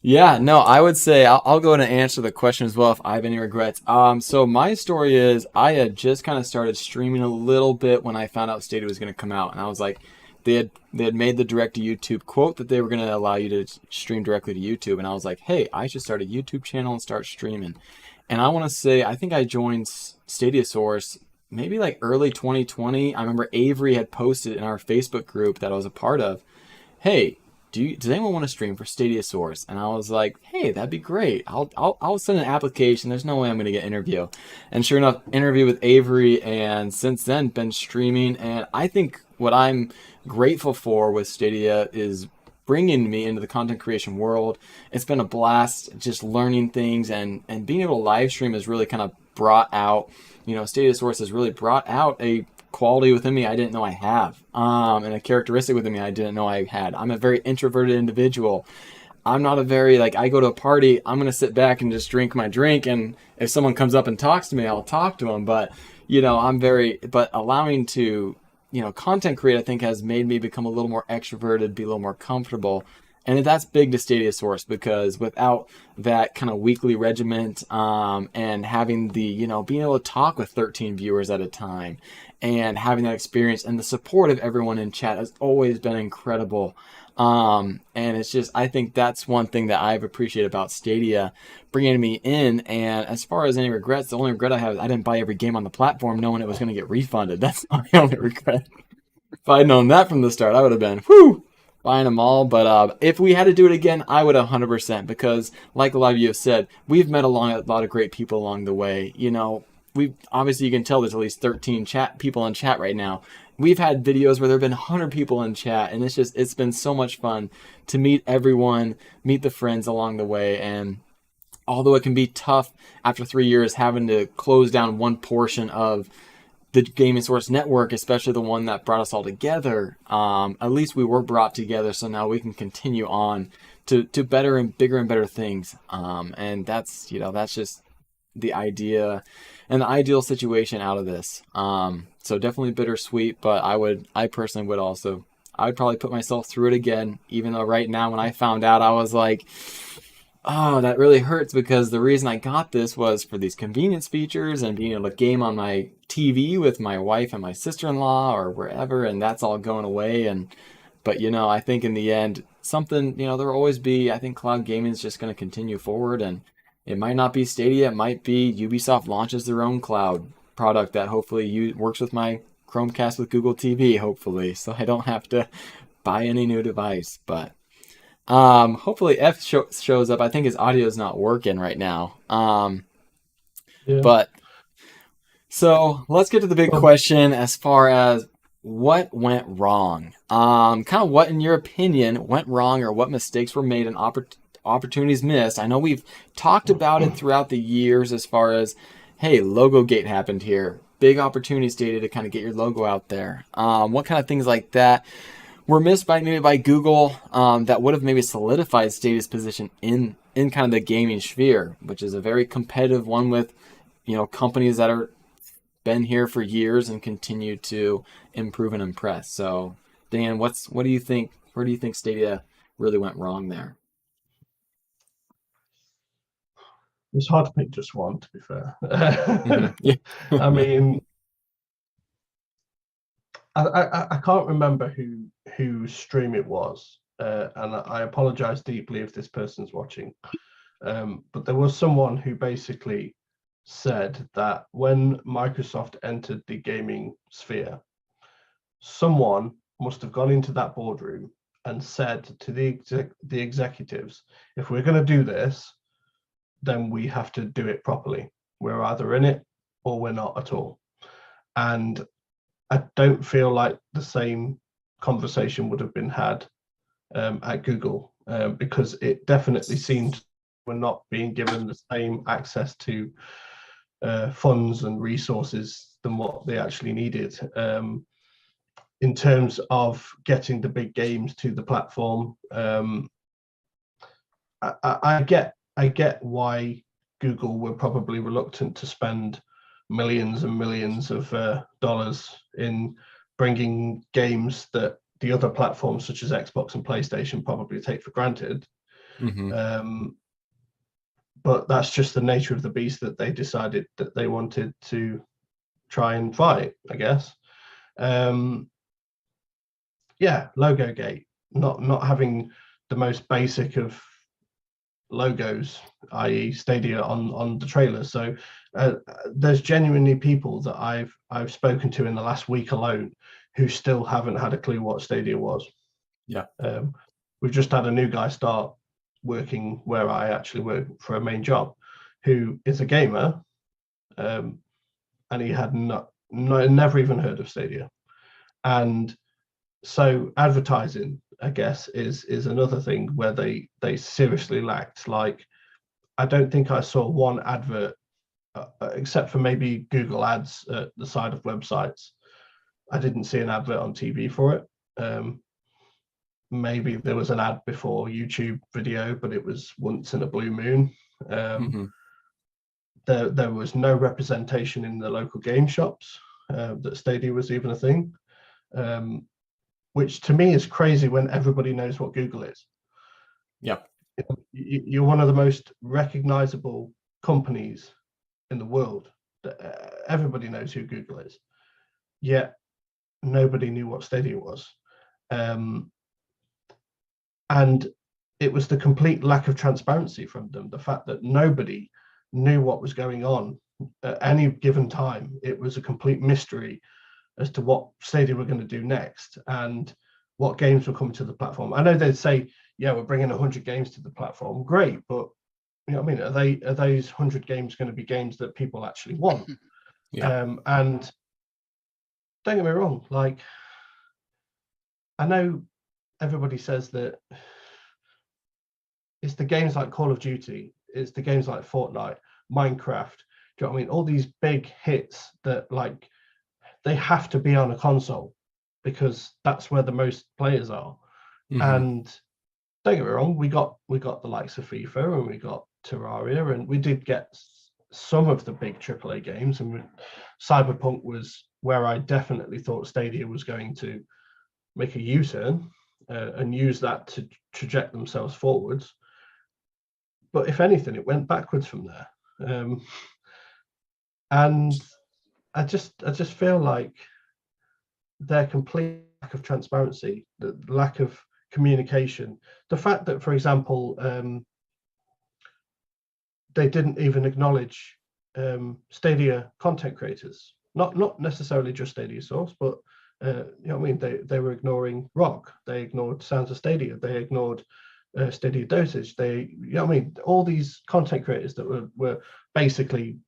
Speaker 3: Yeah, no, I would say I'll go ahead and answer the question as well if I have any regrets. So my story is I had just kind of started streaming a little bit when I found out Stadia was going to come out, and I was like, they had made the direct to YouTube quote that they were going to allow you to stream directly to YouTube, and I was like, hey, I should start a YouTube channel and start streaming. And I want to say I think I joined Stadia Source maybe like early 2020. I remember Avery had posted in our Facebook group that I was a part of, hey, does anyone want to stream for Stadia Source? And I was like, hey, that'd be great. I'll send an application. There's no way I'm going to get an interview. And sure enough, interview with Avery, and since then been streaming. And I think what I'm grateful for with Stadia is bringing me into the content creation world. It's been a blast just learning things, and being able to live stream has really kind of brought out, Stadia Source has really brought out a quality within me I didn't know I have, and a characteristic within me I didn't know I had. I'm a very introverted individual. I'm not a very, I go to a party, I'm going to sit back and just drink my drink, and if someone comes up and talks to me, I'll talk to them, but, but allowing to, content create, I think, has made me become a little more extroverted, be a little more comfortable. And that's big to Stadia Source, because without that kind of weekly regiment, and having the, being able to talk with 13 viewers at a time, and having that experience and the support of everyone in chat has always been incredible. And it's just, I think that's one thing that I've appreciated about Stadia bringing me in. And as far as any regrets, the only regret I have is I didn't buy every game on the platform knowing it was going to get refunded. That's my only regret. If I'd known that from the start, I would have been, buying them all. But if we had to do it again, I would 100%, because like a lot of you have said, we've met a lot of great people along the way. We obviously, you can tell there's at least 13 people in chat right now. We've had videos where there have been 100 people in chat, and it's been so much fun to meet everyone, meet the friends along the way. And although it can be tough after 3 years having to close down one portion of the Gaming Source network, especially the one that brought us all together, at least we were brought together, so now we can continue on to better and bigger and better things. And that's just the idea and the ideal situation out of this. So definitely bittersweet, but I personally would also, I'd probably put myself through it again, even though right now when I found out, I was like, oh, that really hurts, because the reason I got this was for these convenience features and being able to game on my TV with my wife and my sister-in-law or wherever, and that's all going away. But I think in the end, something, there'll always be, I think cloud gaming is just going to continue forward, and it might not be Stadia, it might be Ubisoft launches their own cloud product that hopefully works with my Chromecast with Google TV, hopefully, so I don't have to buy any new device. But hopefully F shows up. I think his audio is not working right now.
Speaker 1: Yeah.
Speaker 3: But so let's get to the big question as far as what went wrong. Kind of what, in your opinion, went wrong, or what mistakes were made and opportunities missed. I know we've talked about it throughout the years as far as, hey, logo gate happened here. Big opportunities dated to kind of get your logo out there. What kind of things like that were missed by Google, that would have maybe solidified Stadia's position in kind of the gaming sphere, which is a very competitive one with, companies that are been here for years and continue to improve and impress. So, Dan, what do you think? Where do you think Stadia really went wrong there?
Speaker 1: It's hard to pick just one, to be fair.
Speaker 3: Yeah.
Speaker 1: I mean, I can't remember whose stream it was, and I apologize deeply if this person's watching. But there was someone who basically said that when Microsoft entered the gaming sphere, someone must have gone into that boardroom and said to the executives, if we're going to do this, then we have to do it properly. We're either in it or we're not at all. And I don't feel like the same conversation would have been had at Google, because it definitely seemed we're not being given the same access to funds and resources than what they actually needed, in terms of getting the big games to the platform. I get why Google were probably reluctant to spend millions and millions of dollars in bringing games that the other platforms such as Xbox and PlayStation probably take for granted. But that's just the nature of the beast that they decided that they wanted to try and fight, I guess. Yeah, logo gate, not having the most basic of logos, i.e. Stadia on the trailer. So there's genuinely people that I've spoken to in the last week alone who still haven't had a clue what Stadia was.
Speaker 3: Yeah.
Speaker 1: We've just had a new guy start working where I actually work for a main job, who is a gamer, and he had never even heard of Stadia. And so advertising, I guess, is another thing where they seriously lacked. Like, I don't think I saw one advert, except for maybe Google ads at the side of websites. I didn't see an advert on TV for it. Maybe there was an ad before YouTube video, but it was once in a blue moon. There was no representation in the local game shops that Stadia was even a thing, which to me is crazy when everybody knows what Google is.
Speaker 3: Yeah.
Speaker 1: You're one of the most recognizable companies in the world. Everybody knows who Google is, yet nobody knew what Stadia was. And it was the complete lack of transparency from them. The fact that nobody knew what was going on at any given time. It was a complete mystery as to what Stadia were going to do next and what games were coming to the platform. I know they'd say, yeah, we're bringing 100 games to the platform. Great, but you know what I mean? Are those 100 games going to be games that people actually want?
Speaker 3: Yeah.
Speaker 1: And don't get me wrong, like, I know everybody says that it's the games like Call of Duty, it's the games like Fortnite, Minecraft, do you know what I mean? All these big hits that, like, they have to be on a console because that's where the most players are. And don't get me wrong, we got the likes of FIFA and we got Terraria, and we did get some of the big AAA games, and Cyberpunk was where I definitely thought Stadia was going to make a U-turn and use that to traject themselves forwards. But if anything, it went backwards from there. And I just feel like their complete lack of transparency, the lack of communication, the fact that, for example, they didn't even acknowledge Stadia content creators, not necessarily just Stadia Source, but you know what I mean, they were ignoring Rock, they ignored Sounds of Stadia, they ignored Stadia Dosage, you know what I mean, all these content creators that were basically,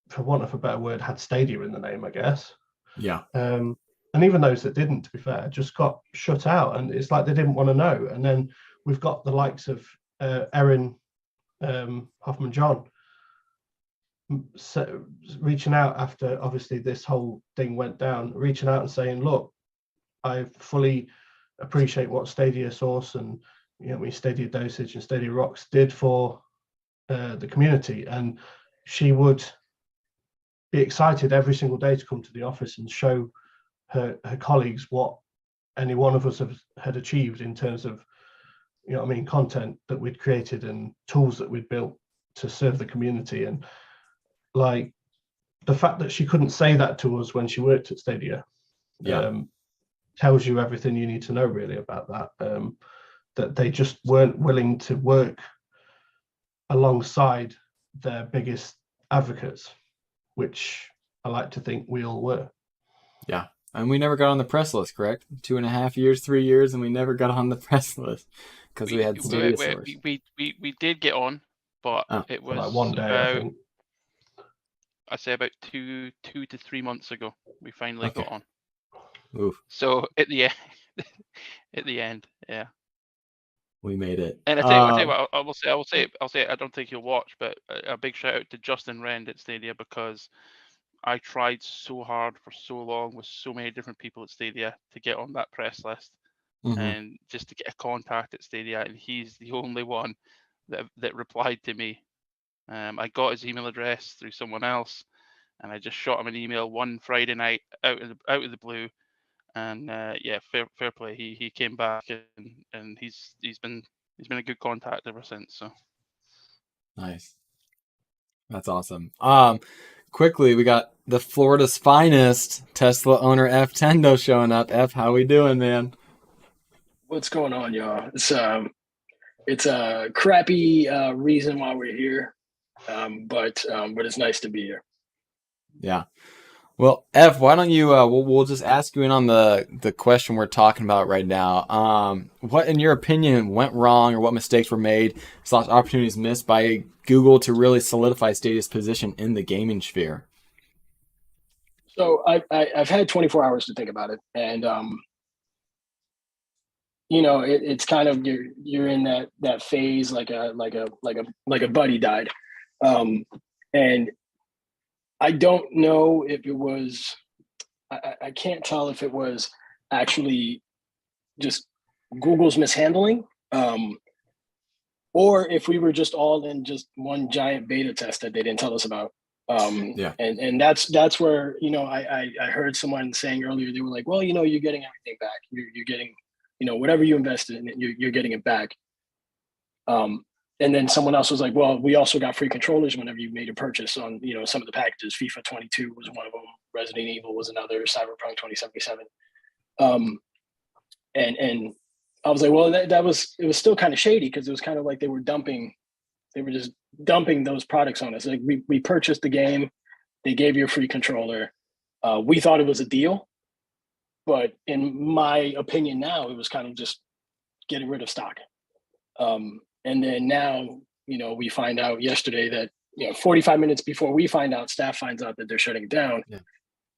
Speaker 1: for want of a better word, had Stadia in the name, I guess.
Speaker 3: Yeah.
Speaker 1: And even those that didn't, to be fair, just got shut out, and it's like they didn't want to know. And then we've got the likes of Erin Hoffman-John reaching out after obviously this whole thing went down, reaching out and saying, look, I fully appreciate what Stadia Source and, you know, Stadia Dosage and Stadia Rocks did for the community, and she would be excited every single day to come to the office and show her colleagues what any one of us had achieved in terms of, you know what I mean, content that we'd created and tools that we'd built to serve the community. And like, the fact that she couldn't say that to us when she worked at Stadia tells you everything you need to know really about that. That they just weren't willing to work alongside their biggest advocates, which I like to think we all were.
Speaker 3: Yeah. And we never got on the press list, correct? 2.5 years, 3 years, and we never got on the press list because we had Stadia Source.
Speaker 2: We did get on, but it was
Speaker 1: like one day, I think.
Speaker 2: I'd say about 2 to 3 months ago, we finally got on.
Speaker 3: Oof.
Speaker 2: So at the end, yeah,
Speaker 3: we made it.
Speaker 2: And I tell you what, I will say, I don't think you'll watch, but a big shout out to Justin Rend at Stadia, because I tried so hard for so long with so many different people at Stadia to get on that press list, and just to get a contact at Stadia, and he's the only one that replied to me. I got his email address through someone else, and I just shot him an email one Friday night out of the blue, And yeah, fair play. He came back and he's been a good contact ever since. So
Speaker 3: Nice. That's awesome. Quickly, we got the Florida's finest Tesla owner F Tendo showing up. F, how we doing, man?
Speaker 4: What's going on, y'all? It's a crappy reason why we're here, but it's nice to be here.
Speaker 3: Yeah. Well, F, why don't you? We'll just ask you in on the question we're talking about right now. What, in your opinion, went wrong, or what mistakes were made, / opportunities missed by Google to really solidify Stadia's position in the gaming sphere?
Speaker 4: So I've had 24 hours to think about it, and it's kind of you're in that phase like a buddy died, and I don't know if it was. I can't tell if it was actually just Google's mishandling, or if we were just all in just one giant beta test that they didn't tell us about.
Speaker 3: Yeah.
Speaker 4: And that's where I heard someone saying earlier, they were like, well, you're getting everything back. You're getting whatever you invested in, you're getting it back. And then someone else was like, well, we also got free controllers whenever you made a purchase on, some of the packages. FIFA 22 was one of them. Resident Evil was another. Cyberpunk 2077. And I was like, well, it was still kind of shady, because it was kind of like they were just dumping those products on us. Like we purchased the game, they gave you a free controller. We thought it was a deal, but in my opinion now, it was kind of just getting rid of stock. And then now, we find out yesterday that, 45 minutes before we find out, staff finds out that they're shutting it down.
Speaker 3: Yeah.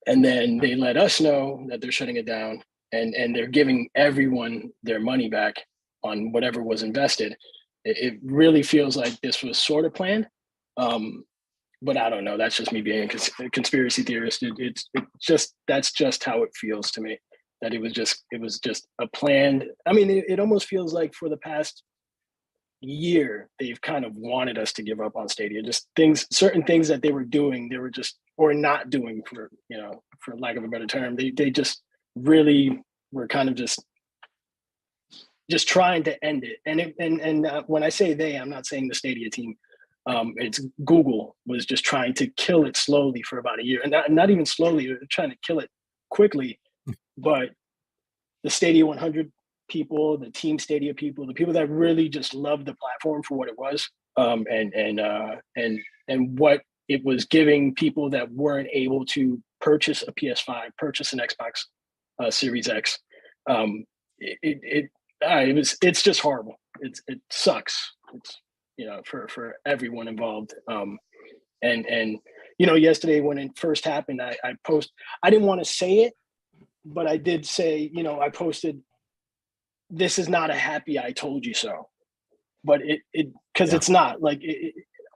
Speaker 4: And then they let us know that they're shutting it down, and they're giving everyone their money back on whatever was invested. It really feels like this was sort of planned. But I don't know. That's just me being a conspiracy theorist. That's just how it feels to me, that it was just a planned. I mean, it almost feels like for the past year, they've kind of wanted us to give up on Stadia. Just certain things that they were doing, they were just, or not doing, for lack of a better term. They just really were kind of just trying to end it. And when I say they, I'm not saying the Stadia team. It's Google was just trying to kill it slowly for about a year, and not even slowly, they're trying to kill it quickly. But the Stadia 100 people, the Team Stadia people, the people that really just loved the platform for what it was, and what it was giving people that weren't able to purchase a PS5, purchase an Xbox Series X. It's just horrible. It sucks. It's for everyone involved. And yesterday when it first happened, I didn't want to say it, but I did say, I posted, this is not a happy I told you so, but because it's not like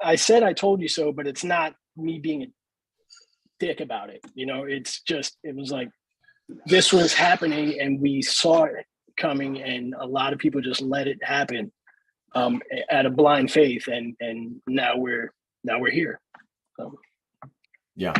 Speaker 4: I said I told you so, but it's not me being a dick about it. It's just, it was like, this was happening and we saw it coming, and a lot of people just let it happen at a blind faith, and now we're here.
Speaker 3: Yeah,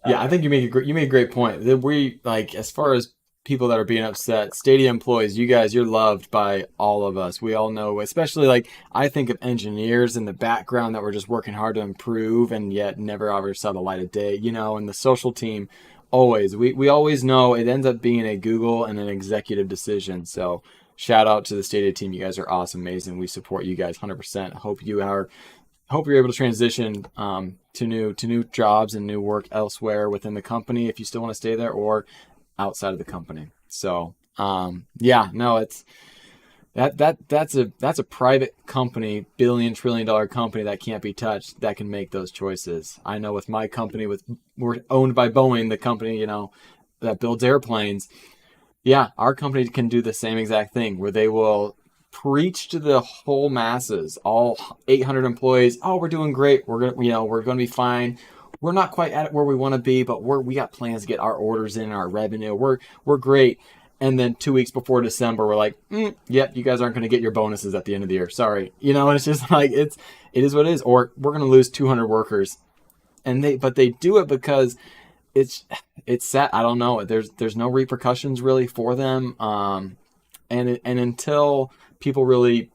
Speaker 3: I think you made a great point. That we, like, as far as people that are being upset, Stadia employees, you're loved by all of us. We all know, especially, like, I think of engineers in the background that were just working hard to improve and yet never ever saw the light of day, and the social team. Always, we always know it ends up being a Google and an executive decision. So shout out to the Stadia team. You guys are awesome, amazing. We support you guys 100%. Hope you're able to transition to new jobs and new work elsewhere within the company, if you still want to stay there, or outside of the company. So it's that's a private company, billion trillion dollar company that can't be touched, that can make those choices. I know with my company, we're owned by Boeing, the company that builds airplanes. Yeah, our company can do the same exact thing, where they will preach to the whole masses, all 800 employees. Oh, we're doing great. We're gonna be fine. We're not quite at where we want to be, but we got plans to get our orders in, our revenue. We're great. And then 2 weeks before December, we're like, yep, you guys aren't going to get your bonuses at the end of the year. Sorry. And it's just like, it is what it is. Or we're going to lose 200 workers. But they do it because it's sad. I don't know. There's no repercussions really for them. And until people really,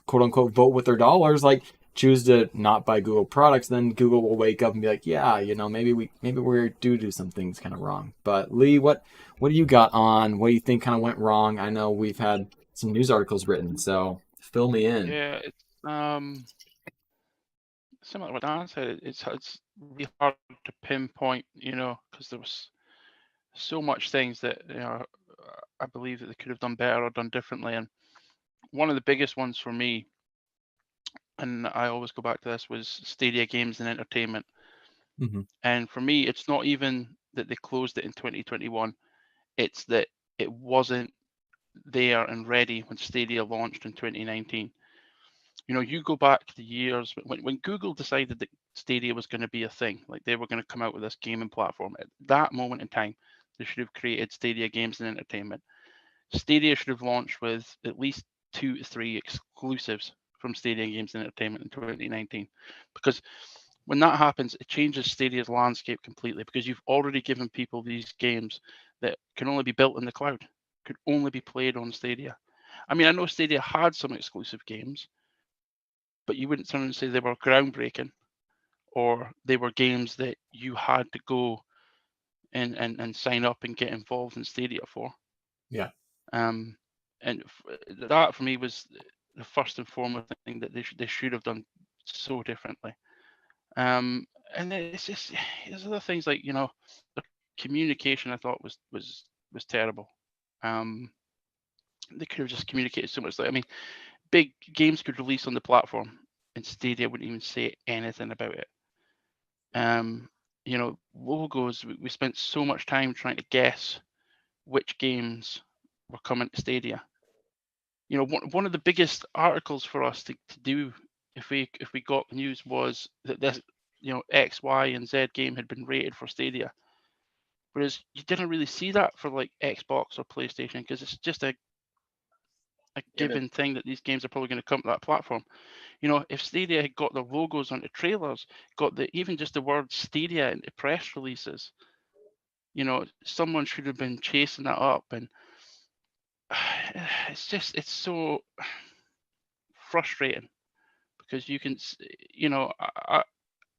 Speaker 3: quote unquote, vote with their dollars, like choose to not buy Google products, then Google will wake up and be like, yeah, maybe we do some things kind of wrong. But Lee, what do you got on? What do you think kind of went wrong? I know we've had some news articles written, so fill me in.
Speaker 2: Yeah, it's similar to what Dan said. It's really hard to pinpoint, because there was so much things that I believe that they could have done better or done differently. And one of the biggest ones for me, and I always go back to this, was Stadia Games and Entertainment.
Speaker 3: Mm-hmm.
Speaker 2: And for me, it's not even that they closed it in 2021. It's that it wasn't there and ready when Stadia launched in 2019. You go back the years when Google decided that Stadia was going to be a thing, like they were going to come out with this gaming platform. At that moment in time, they should have created Stadia Games and Entertainment. Stadia should have launched with at least 2 to 3 exclusives from Stadia Games and Entertainment in 2019, because when that happens, it changes Stadia's landscape completely, because you've already given people these games that can only be built in the cloud, could only be played on Stadia. I mean, I know Stadia had some exclusive games, but you wouldn't turn and say they were groundbreaking, or they were games that you had to go and sign up and get involved in Stadia for.
Speaker 3: Yeah.
Speaker 2: And that for me was the first and foremost thing that they should have done so differently. And it's just, there's other things like, the communication I thought was terrible. They could have just communicated so much. Like, I mean, big games could release on the platform and Stadia wouldn't even say anything about it. Logos, we spent so much time trying to guess which games were coming to Stadia. One of the biggest articles for us to do if we got the news was that this, X, Y, and Z game had been rated for Stadia. Whereas you didn't really see that for like Xbox or PlayStation, because it's just a given thing that these games are probably going to come to that platform. If Stadia had got their logos onto trailers, got even just the word Stadia into press releases, someone should have been chasing that up. And it's so frustrating, because you can,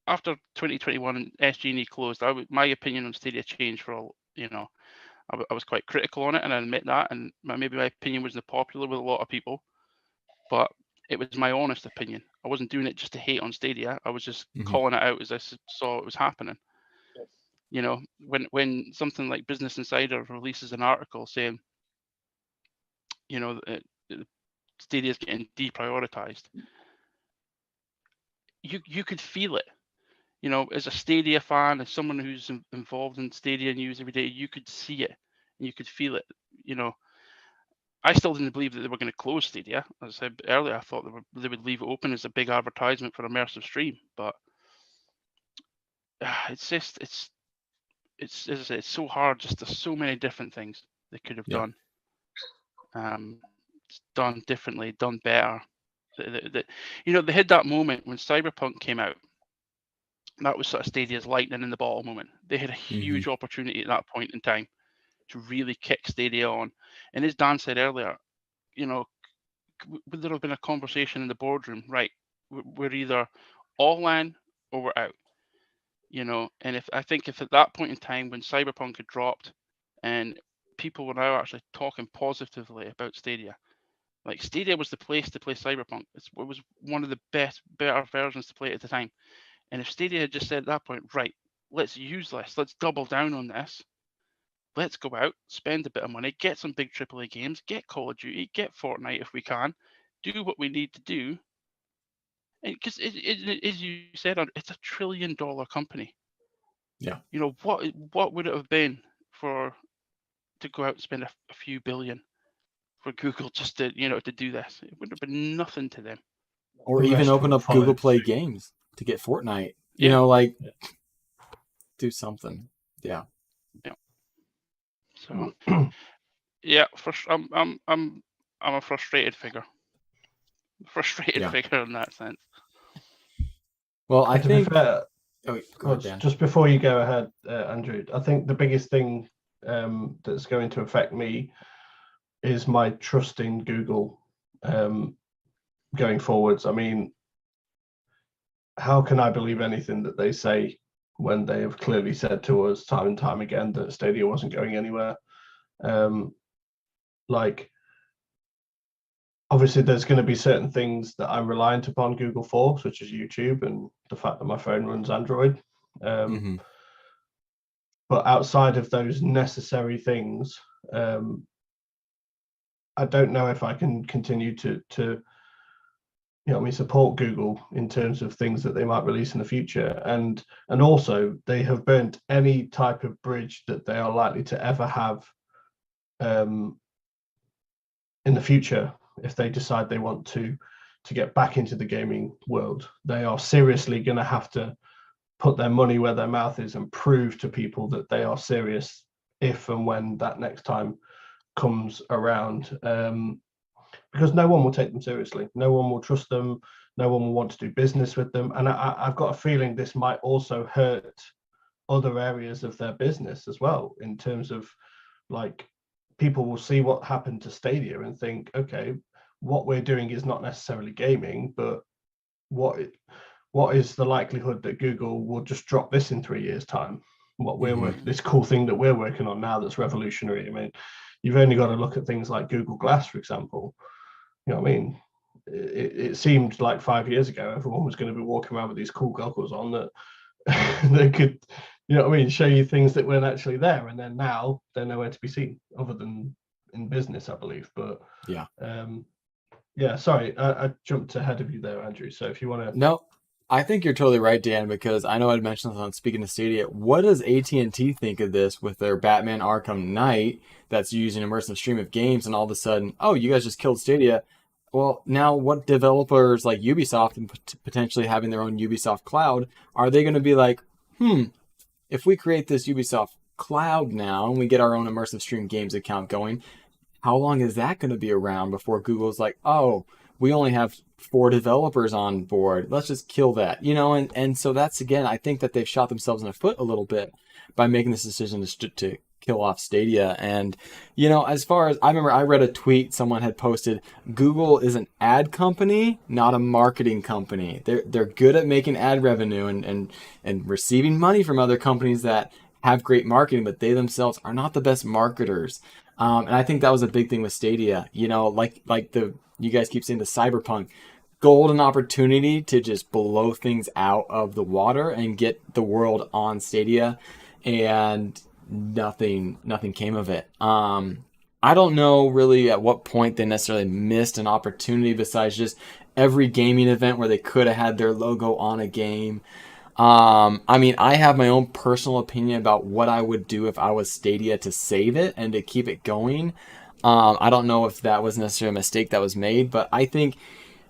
Speaker 2: after 2021 SG&E closed, my opinion on Stadia changed for all, I was quite critical on it, and I admit that, and maybe my opinion wasn't popular with a lot of people, but it was my honest opinion. I wasn't doing it just to hate on Stadia. I was just calling it out as I saw it was happening. When something like Business Insider releases an article saying, Stadia is getting deprioritized, you could feel it. As a Stadia fan, as someone who's involved in Stadia news every day, you could see it, and you could feel it. I still didn't believe that they were going to close Stadia. As I said earlier, I thought they would leave it open as a big advertisement for immersive stream, but it's as I say, it's so hard. Just there's so many different things they could have done, done differently, done better. They had that moment when Cyberpunk came out. That was sort of Stadia's lightning in the bottle moment. They had a huge opportunity at that point in time to really kick Stadia on. And as Dan said earlier, would there have been a conversation in the boardroom? Right, we're either all in or we're out. And if at that point in time when Cyberpunk had dropped and people were now actually talking positively about Stadia, like Stadia was the place to play Cyberpunk. It was one of the better versions to play at the time. And if Stadia had just said at that point, right, let's use this, let's double down on this, let's go out, spend a bit of money, get some big AAA games, get Call of Duty, get Fortnite if we can, do what we need to do. Because as you said, it's $1 trillion company.
Speaker 3: Yeah.
Speaker 2: What would it have been to go out and spend a few billion for Google just to do this? It wouldn't have been nothing to them.
Speaker 3: Or even open up Google Play Games to get Fortnite. Do something. Yeah.
Speaker 2: Yeah. So yeah, I'm a frustrated figure. Figure in that sense.
Speaker 3: Well, I think Oh, go ahead, Dan.
Speaker 1: Just before you go ahead, Andrew, I think the biggest thing that's going to affect me is my trust in Google going forwards. I mean, how can I believe anything that they say when they have clearly said to us time and time again that Stadia wasn't going anywhere? Like, obviously there's going to be certain things that I'm reliant upon Google for, such as YouTube and the fact that my phone runs Android. But outside of those necessary things, I don't know if I can continue to support Google in terms of things that they might release in the future. And also they have burnt any type of bridge that they are likely to ever have in the future. If they decide they want to get back into the gaming world, they are seriously going to have to put their money where their mouth is and prove to people that they are serious if and when that next time comes around, because no one will take them seriously. No one will trust them. No one will want to do business with them. And I've got a feeling this might also hurt other areas of their business as well, in terms of, like, people will see what happened to Stadia and think, okay, what we're doing is not necessarily gaming, but what is the likelihood that Google will just drop this in 3 years' time? What we're working, this cool thing that we're working on now that's revolutionary. I mean, you've only got to look at things like Google Glass, for example. You know what I mean? It seemed like 5 years ago everyone was going to be walking around with these cool goggles on that they could, you know what I mean, show you things that weren't actually there. And then now they're nowhere to be seen, other than in business, I believe. But yeah, sorry, I jumped ahead of you there, Andrew. So if you want to,
Speaker 3: no, I think you're totally right, Dan, because I know I'd mentioned this on Speaking of Stadia. What does AT&T think of this with their Batman Arkham Knight that's using immersive stream of games, and all of a sudden, oh, you guys just killed Stadia? Well, now what developers like Ubisoft and potentially having their own Ubisoft cloud, are they going to be like, if we create this Ubisoft cloud now and we get our own immersive stream games account going, how long is that going to be around before Google's like, oh, we only have 4 developers on board, let's just kill that, you know? And so that's, again, I think that they've shot themselves in the foot a little bit by making this decision to kill off Stadia. And, you know, as far as I remember, I read a tweet someone had posted, Google is an ad company, not a marketing company. They're good at making ad revenue and receiving money from other companies that have great marketing, but they themselves are not the best marketers. And I think that was a big thing with Stadia, you know, like you guys keep saying, the cyberpunk golden opportunity to just blow things out of the water and get the world on Stadia, and nothing came of it. I don't know really at what point they necessarily missed an opportunity besides just every gaming event where they could have had their logo on a game. I mean, I have my own personal opinion about what I would do if I was Stadia to save it and to keep it going. I don't know if that was necessarily a mistake that was made, but I think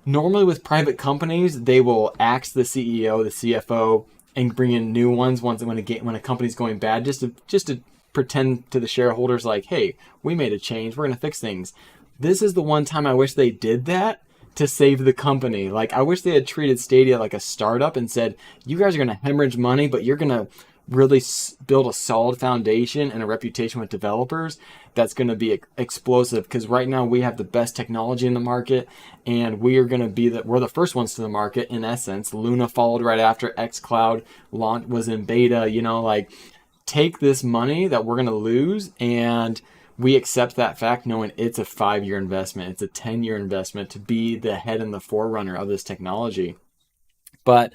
Speaker 3: normally with private companies, they will axe the CEO, the CFO, and bring in new ones when a company's going bad, just to pretend to the shareholders like, hey, we made a change, we're going to fix things. This is the one time I wish they did that to save the company. Like, I wish they had treated Stadia like a startup and said, you guys are going to hemorrhage money, but you're going to really build a solid foundation and a reputation with developers that's going to be explosive, because right now we have the best technology in the market, and we are going to be we're the first ones to the market in essence. Luna followed right after, xCloud launch was in beta, you know, like, take this money that we're going to lose, and we accept that fact, knowing it's a 5-year investment, it's a 10-year investment to be the head and the forerunner of this technology. But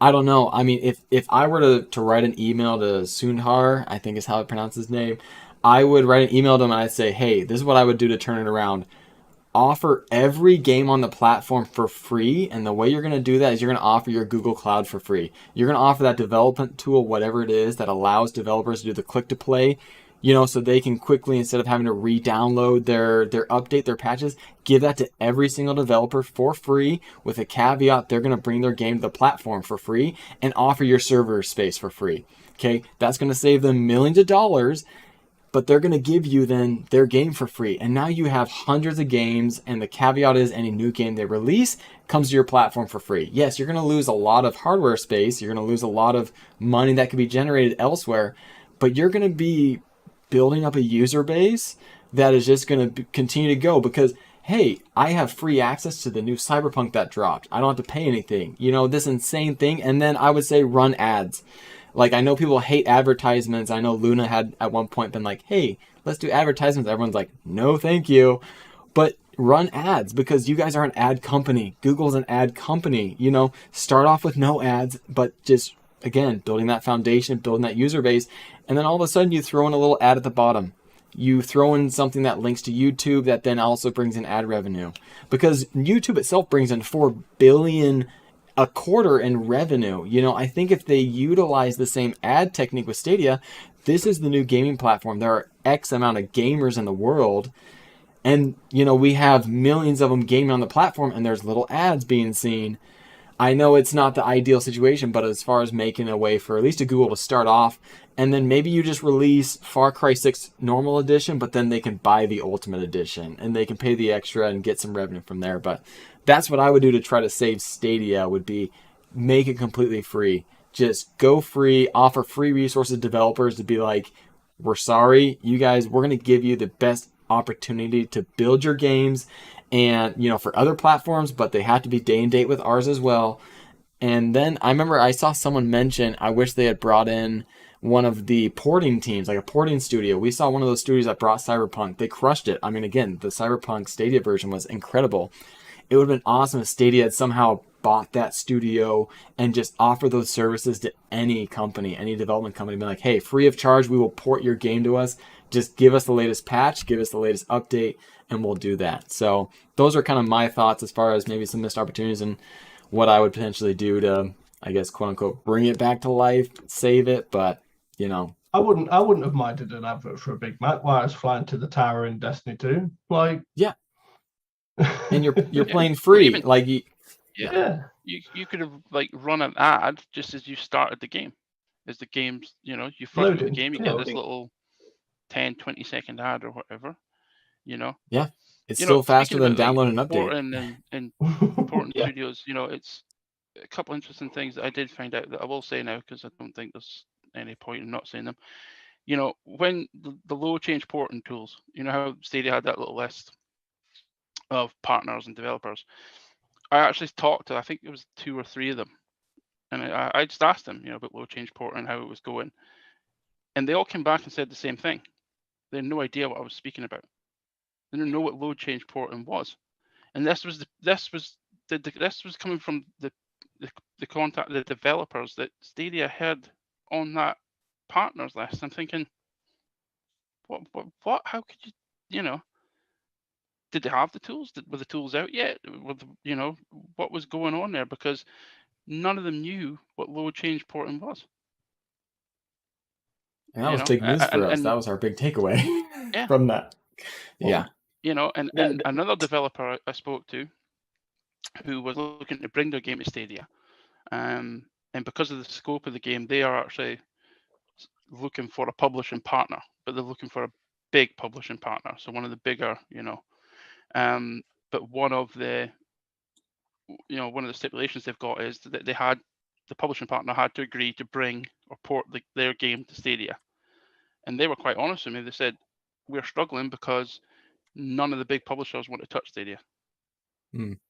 Speaker 3: I don't know. I mean, if I were to write an email to Sundar, I think is how I pronounce his name, I would write an email to him and I'd say, hey, this is what I would do to turn it around. Offer every game on the platform for free, and the way you're going to do that is you're going to offer your Google Cloud for free. You're going to offer that development tool, whatever it is, that allows developers to do the click to play, you know, so they can quickly, instead of having to re-download their update, their patches, give that to every single developer for free, with a caveat they're going to bring their game to the platform for free and offer your server space for free. Okay, that's going to save them millions of dollars. but they're going to give you then their game for free. And now you have hundreds of games, and the caveat is any new game they release comes to your platform for free. Yes, you're going to lose a lot of hardware space. You're going to lose a lot of money that could be generated elsewhere, but you're going to be building up a user base that is just going to continue to go because, hey, I have free access to the new Cyberpunk that dropped. I don't have to pay anything. You know, this insane thing. And then I would say run ads. Like, I know people hate advertisements. I know Luna had at one point been like, hey, let's do advertisements. Everyone's like, no, thank you. But run ads because you guys are an ad company. Google's an ad company. You know, start off with no ads, but just, again, building that foundation, building that user base. And then all of a sudden you throw in a little ad at the bottom. You throw in something that links to YouTube that then also brings in ad revenue. Because YouTube itself brings in $4 billion a quarter in revenue. You know, I think if they utilize the same ad technique with Stadia, this is the new gaming platform. There are X amount of gamers in the world. And, you know, we have millions of them gaming on the platform and there's little ads being seen. I know it's not the ideal situation, but as far as making a way for at least a Google to start off, and then maybe you just release Far Cry 6 normal edition, but then they can buy the ultimate edition and they can pay the extra and get some revenue from there. But that's what I would do to try to save Stadia, would be make it completely free. Just go free, offer free resources to developers to be like, we're sorry, you guys, we're going to give you the best opportunity to build your games and, you know, for other platforms, but they have to be day and date with ours as well. And then I remember I saw someone mention, I wish they had brought in one of the porting teams, like a porting studio. We saw one of those studios that brought Cyberpunk. They crushed it. I mean, again, the Cyberpunk Stadia version was incredible. It would have been awesome if Stadia had somehow bought that studio and just offer those services to any company, any development company, be like, hey, free of charge, we will port your game to us. Just give us the latest patch, give us the latest update, and we'll do that. So those are kind of my thoughts as far as maybe some missed opportunities and what I would potentially do to, I guess, quote unquote, bring it back to life, save it. But, you know,
Speaker 1: I wouldn't have minded an advert for a Big Mac while I was flying to the tower in Destiny 2. Like,
Speaker 3: yeah. And you're playing
Speaker 2: Or
Speaker 3: free.
Speaker 2: even,
Speaker 3: Like,
Speaker 1: yeah.
Speaker 2: you could have like run an ad just as you started the game. As the game's, you know, you first put the game, you get this little 10-20 second ad or whatever, you know.
Speaker 3: Yeah. It's
Speaker 2: You
Speaker 3: still
Speaker 2: know,
Speaker 3: faster
Speaker 2: speaking
Speaker 3: than
Speaker 2: about, like,
Speaker 3: downloading an update.
Speaker 2: porting and porting
Speaker 4: Yeah.
Speaker 2: studios, you know, it's a couple interesting things that I did find out that I will say now because I don't think there's any point in not saying them. You know, when the low change porting tools, you know how Stadia had that little list of partners and developers. I actually talked to, I think it was 2 or 3 of them, and I just asked them, you know, about low change porting and how it was going, and they all came back and said the same thing. They had no idea what I was speaking about. They didn't know what load change porting was, and this was coming from the contact, the developers that Stadia had on that partners list. I'm thinking, what? How could you, you know? Did they have the tools? Were the tools out yet? You know, what was going on there? Because none of them knew what load change porting was.
Speaker 3: And that was big news for us. That was our big takeaway
Speaker 2: yeah.
Speaker 3: from that.
Speaker 2: Well,
Speaker 3: yeah.
Speaker 2: You know, and another developer I spoke to who was looking to bring their game to Stadia, and because of the scope of the game, they are actually looking for a publishing partner, but they're looking for a big publishing partner, so one of the bigger, you know. But one of the stipulations they've got is that the publishing partner had to agree to bring or port their game to Stadia, and they were quite honest with me. They said, we're struggling because none of the big publishers want to touch Stadia.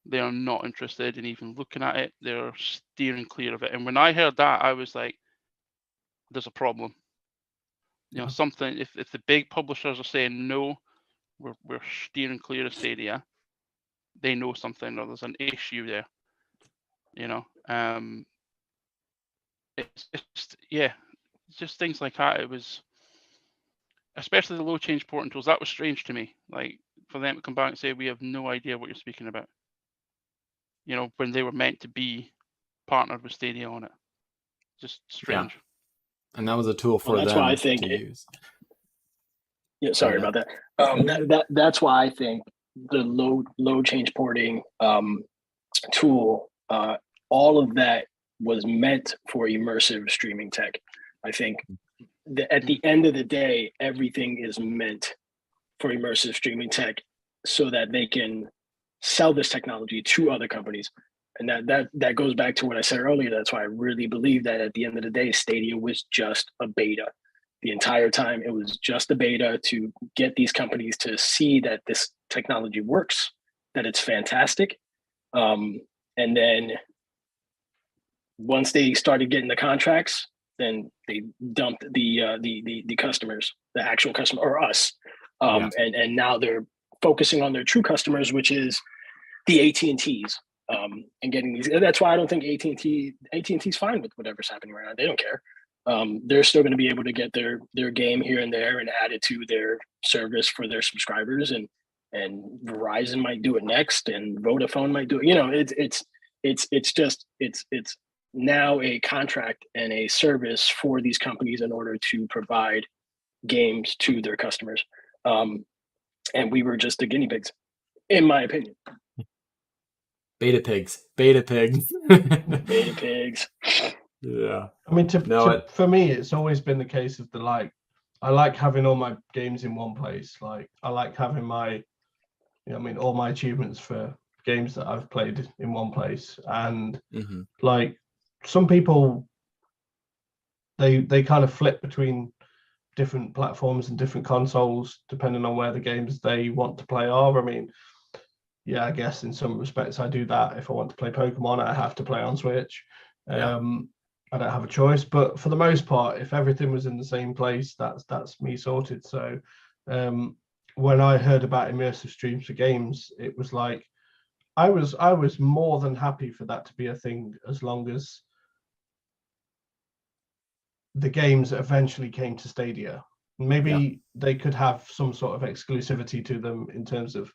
Speaker 2: They are not interested in even looking at it. They're steering clear of it. And when I heard that, I was like, there's a problem. You know, something, if the big publishers are saying no, we're steering clear of Stadia, they know something, or there's an issue there. You know, it's just things like that. It was, especially the low change porting tools, that was strange to me. Like, for them to come back and say, we have no idea what you're speaking about. You know, when they were meant to be partnered with Stadia on it. Just strange.
Speaker 3: Yeah. And that was a tool for
Speaker 4: that's
Speaker 3: them
Speaker 4: why I think
Speaker 3: to use.
Speaker 4: Yeah, sorry about that. That's why I think the low change porting tool, all of that was meant for immersive streaming tech. I think at the end of the day, everything is meant for immersive streaming tech so that they can sell this technology to other companies. And that goes back to what I said earlier. That's why I really believe that at the end of the day, Stadia was just a beta. The entire time, it was just a beta to get these companies to see that this technology works, that it's fantastic. And then once they started getting the contracts, then they dumped the customers, the actual customer, or us. And now they're focusing on their true customers, which is the AT&Ts, and getting these. That's why I don't think AT&T's fine with whatever's happening right now. They don't care. They're still going to be able to get their game here and there and add it to their service for their subscribers, and Verizon might do it next, and Vodafone might do it. You know, it's now a contract and a service for these companies in order to provide games to their customers. And we were just the guinea pigs, in my opinion.
Speaker 3: Beta pigs.
Speaker 4: Beta pigs.
Speaker 3: Yeah.
Speaker 1: I mean, for me, it's always been the case of I like having all my games in one place. Like, I like having all my achievements for games that I've played in one place. And like, some people, they kind of flip between different platforms and different consoles depending on where the games they want to play are. I mean, yeah, I guess in some respects I do that. If I want to play Pokemon, I have to play on Switch. I don't have a choice, but for the most part, if everything was in the same place, that's me sorted. So when I heard about immersive streams for games, it was like I was more than happy for that to be a thing, as long as the games eventually came to Stadia. Maybe they could have some sort of exclusivity to them in terms of,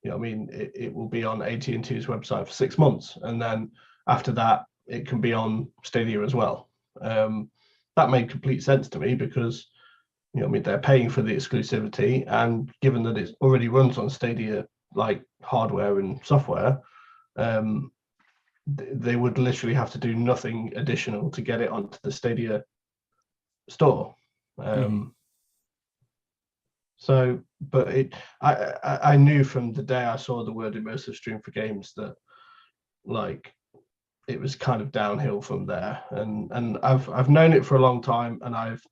Speaker 1: it will be on AT&T's website for 6 months, and then after that it can be on Stadia as well. That made complete sense to me, because they're paying for the exclusivity, and given that it already runs on Stadia, like hardware and software, they would literally have to do nothing additional to get it onto the Stadia store. So, but I knew from the day I saw the word immersive stream for games that, like, it was kind of downhill from there. And I've known it for a long time, and I've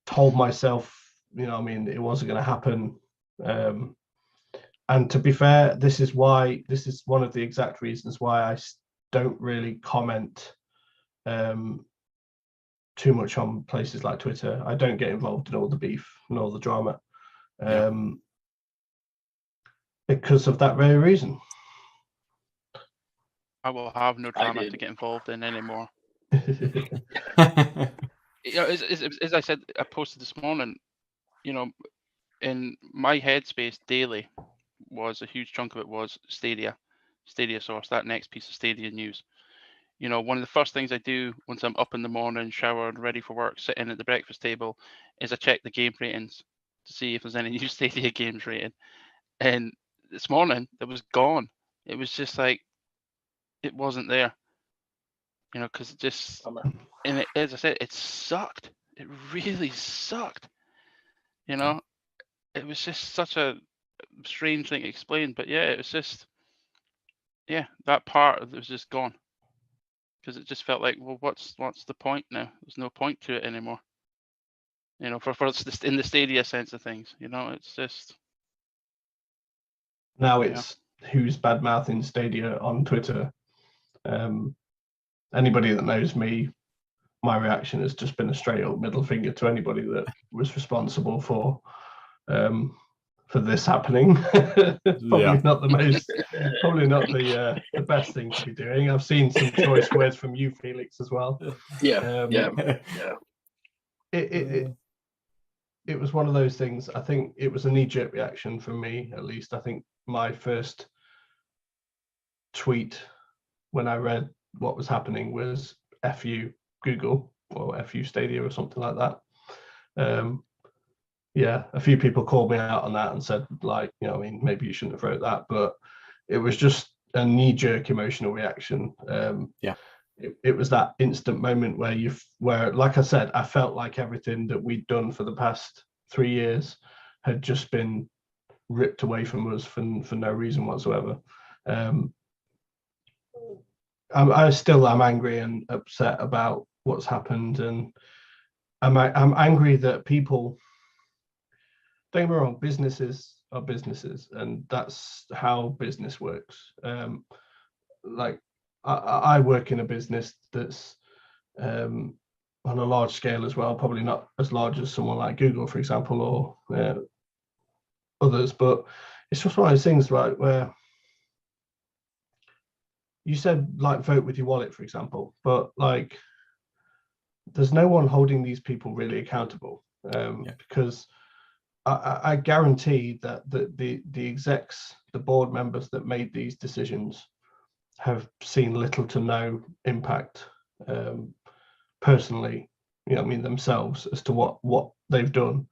Speaker 1: told myself, it wasn't going to happen. And to be fair, this is one of the exact reasons why I don't really comment too much on places like Twitter. I don't get involved in all the beef and all the drama, because of that very reason.
Speaker 2: I will have no drama to get involved in anymore. As I said, I posted this morning, in my headspace daily was a huge chunk of it was Stadia Source, that next piece of Stadia news. One of the first things I do once I'm up in the morning, showered, ready for work, sitting at the breakfast table, is I check the game ratings to see if there's any new Stadia games rated. And this morning, it was gone. It was just like, it wasn't there. Because it just, and it, as I said, it sucked. It really sucked. It was just such a strange thing to explain. But yeah, it was just, that part was just gone. Because it just felt like, well, what's the point now? There's no point to it anymore. For us in the Stadia sense of things, it's just.
Speaker 1: Now it's who's bad mouthing Stadia on Twitter. Anybody that knows me, my reaction has just been a straight up middle finger to anybody that was responsible for this happening. Probably not the best thing to be doing. I've seen some choice words from you, Felix, as well. It was one of those things. I think it was a knee-jerk reaction from me, at least. I think my first tweet when I read what was happening was F you Google, or F you Stadia, or something like that. A few people called me out on that and said, like, maybe you shouldn't have wrote that, but it was just a knee-jerk emotional reaction. it was that instant moment where, like I said, I felt like everything that we'd done for the past 3 years had just been ripped away from us for no reason whatsoever. I still am angry and upset about what's happened, and I'm angry that people, don't get me wrong, businesses are businesses, and that's how business works. Like I work in a business that's on a large scale as well, probably not as large as someone like Google, for example, or others, but it's just one of those things, right, where you said like vote with your wallet, for example, but like there's no one holding these people really accountable, because I guarantee that the execs, the board members that made these decisions have seen little to no impact personally, themselves, as to what they've done.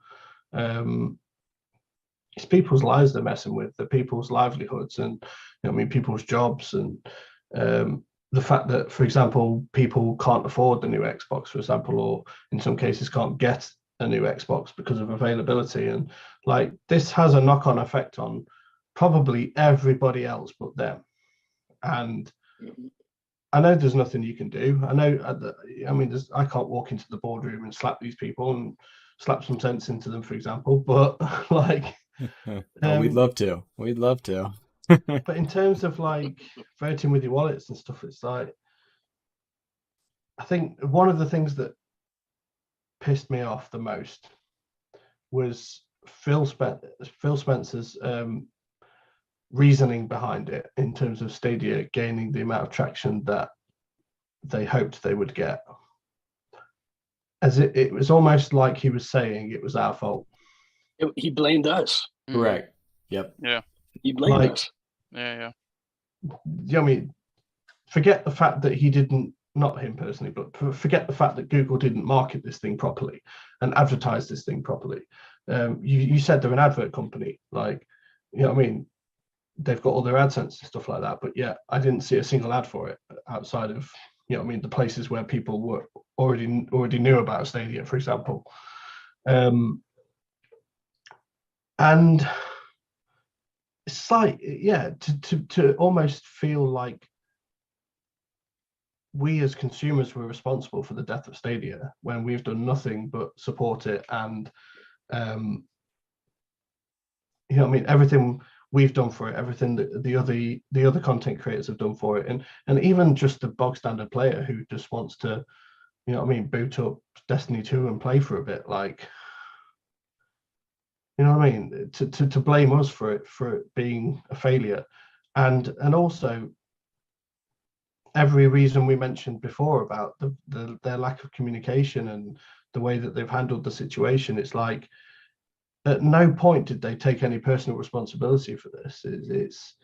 Speaker 1: It's people's lives they're messing with, the people's livelihoods, and people's jobs, and the fact that, for example, people can't afford the new Xbox, for example, or in some cases can't get a new Xbox because of availability. And like, this has a knock-on effect on probably everybody else but them. And I know there's nothing you can do. I know, I can't walk into the boardroom and slap these people and slap some sense into them, for example, but like,
Speaker 3: we'd love to.
Speaker 1: But in terms of like voting with your wallets and stuff, it's like, I think one of the things that pissed me off the most was Phil Spencer's reasoning behind it, in terms of Stadia gaining the amount of traction that they hoped they would get. As it was almost like he was saying it was our fault.
Speaker 4: He blamed us.
Speaker 3: Correct. Yep.
Speaker 2: Yeah.
Speaker 4: He blamed us.
Speaker 2: Yeah.
Speaker 1: Forget the fact that he didn't, not him personally, but forget the fact that Google didn't market this thing properly and advertise this thing properly. You said they're an advert company, like, they've got all their AdSense and stuff like that, but yeah, I didn't see a single ad for it outside of, the places where people were already knew about Stadia, for example. And it's like, to almost feel like we as consumers were responsible for the death of Stadia, when we've done nothing but support it, and everything we've done for it, everything that the other content creators have done for it, and even just the bog standard player who just wants to, boot up Destiny 2 and play for a bit, like, to blame us for it being a failure, and also every reason we mentioned before about their lack of communication and the way that they've handled the situation. It's like, at no point did they take any personal responsibility for this. It's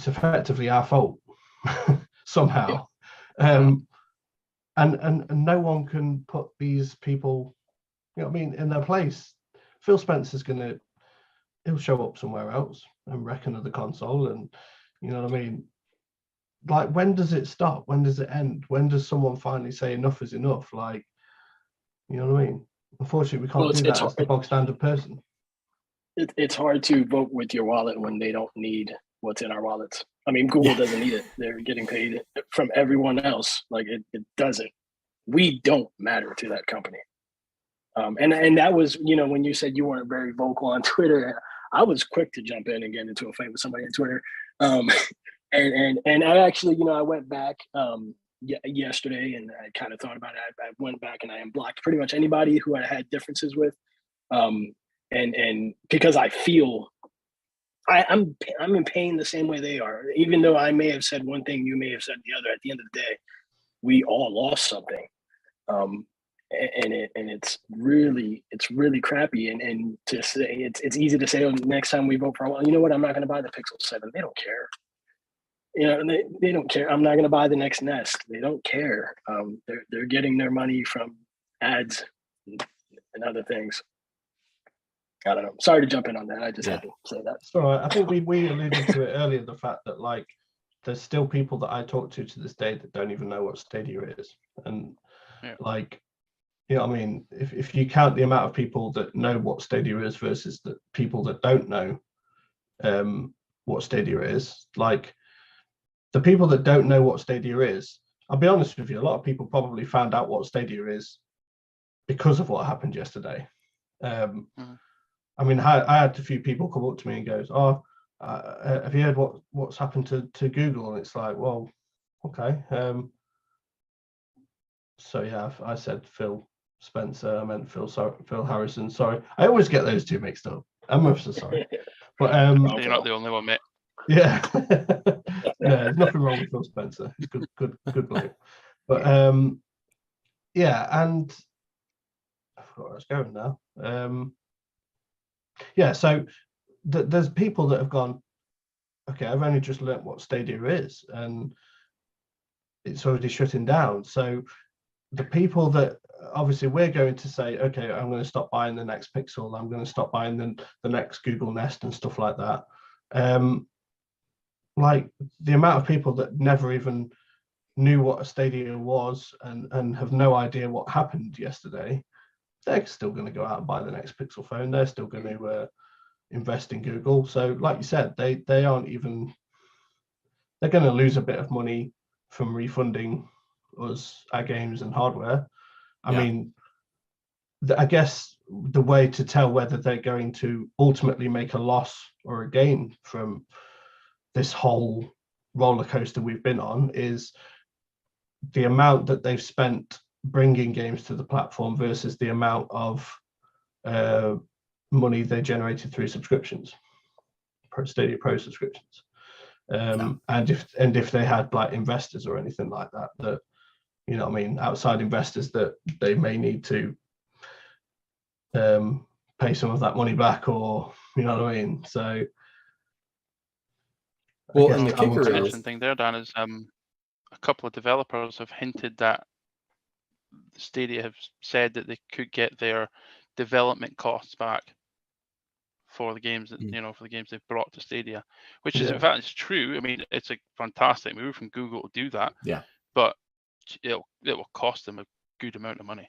Speaker 1: effectively our fault somehow. And no one can put these people, in their place. Phil Spencer's he'll show up somewhere else and wreck another console, and like, when does it stop? When does it end? When does someone finally say enough is enough? Like, Unfortunately, we can't do that as the bog standard person.
Speaker 4: It's hard to vote with your wallet when they don't need what's in our wallets. Google doesn't need it. They're getting paid from everyone else. Like, it doesn't. We don't matter to that company. And that was, when you said you weren't very vocal on Twitter, I was quick to jump in and get into a fight with somebody on Twitter. And I actually, I went back yesterday, and I kind of thought about it. I went back and I unblocked pretty much anybody who I had differences with, and because I feel I'm in pain the same way they are. Even though I may have said one thing, you may have said the other. At the end of the day, we all lost something, and it's really crappy. And to say it's easy to say, oh, next time we vote for, well, you know what? I'm not going to buy the Pixel 7. They don't care. They don't care. I'm not going to buy the next Nest. They don't care. They're getting their money from ads and other things. I don't know. Sorry to jump in on that. I just had to say that.
Speaker 1: So I think we alluded to it earlier, the fact that, like, there's still people that I talk to this day that don't even know what Stadia is. And like, you know what I mean? If you count the amount of people that know what Stadia is versus the people that don't know what Stadia is, like the people that don't know what Stadia is, I'll be honest with you, a lot of people probably found out what Stadia is because of what happened yesterday. I mean, I had a few people come up to me and goes, "Oh, have you heard what's happened to Google?" And it's like, well, okay. So yeah, I said Phil Spencer. I meant Phil Harrison. Sorry, I always get those two mixed up. I'm so sorry. But
Speaker 2: you're not the only one, mate.
Speaker 1: Yeah, no, there's nothing wrong with Phil Spencer. He's good bloke. But yeah, and I forgot where I was going now. Yeah, so there's people that have gone, okay, I've only just learnt what Stadia is, and it's already shutting down. So the people that obviously we're going to say, okay, I'm going to stop buying the next Pixel, I'm going to stop buying the next Google Nest and stuff like that. Like the amount of people that never even knew what a Stadia was and have no idea what happened yesterday, they're still going to go out and buy the next Pixel phone. They're still going to invest in Google. So like you said, they aren't even, they're going to lose a bit of money from refunding us our games and hardware. I mean, I guess the way to tell whether they're going to ultimately make a loss or a gain from this whole roller coaster we've been on is the amount that they've spent bringing games to the platform versus the amount of money they generated through subscriptions, Stadia Pro subscriptions. And if they had like investors or anything like that, you know what I mean, outside investors that they may need to pay some of that money back, or you know what I mean. So
Speaker 3: well, and the kicker is,
Speaker 2: interesting thing there, Dan, is a couple of developers have hinted that Stadia have said that they could get their development costs back for the games that for the games they've brought to Stadia, which is in fact it's true. I mean, it's a fantastic move from Google to do that.
Speaker 3: Yeah,
Speaker 2: but it will cost them a good amount of money.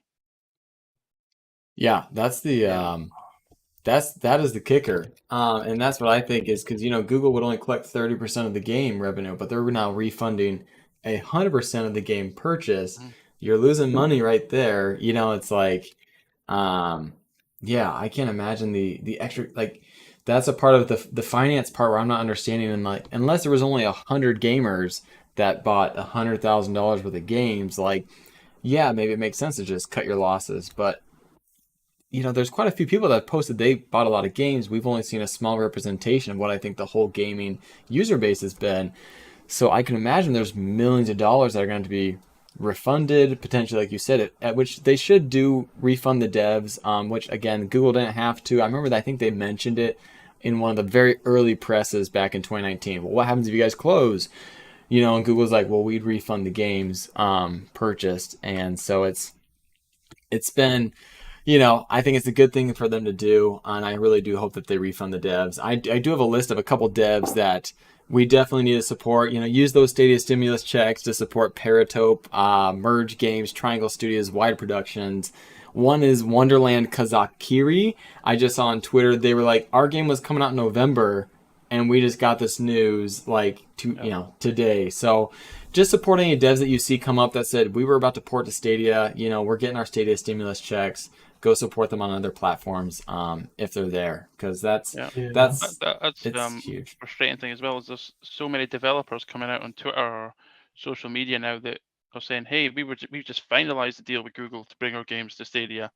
Speaker 3: Yeah, that's the that is the kicker, and that's what I think is because Google would only collect 30% of the game revenue, but they're now refunding 100% of the game purchase. You're losing money right there. It's like, yeah, I can't imagine the extra, like that's a part of the finance part where I'm not understanding. And like, unless there was only 100 gamers that bought $100,000 worth of games, like, yeah, maybe it makes sense to just cut your losses, but there's quite a few people that posted they bought a lot of games. We've only seen a small representation of what I think the whole gaming user base has been. So I can imagine there's millions of dollars that are going to be refunded, potentially, like you said, at which they should do refund the devs, which again, Google didn't have to. I remember that I think they mentioned it in one of the very early presses back in 2019. Well, what happens if you guys close? And Google's like, well, we'd refund the games purchased. And so it's been, I think it's a good thing for them to do, and I really do hope that they refund the devs. I do have a list of a couple devs that we definitely need to support. Use those Stadia stimulus checks to support Paratope, Merge Games, Triangle Studios, Wide Productions. One is Wonderland Kazakiri. I just saw on Twitter they were like, our game was coming out in November, and we just got this news like today. So just support any devs that you see come up that said we were about to port to Stadia. We're getting our Stadia stimulus checks. Go support them on other platforms if they're there, because that's huge.
Speaker 2: Frustrating thing as well is there's so many developers coming out on Twitter or social media now that are saying, hey, we've just finalized the deal with Google to bring our games to Stadia.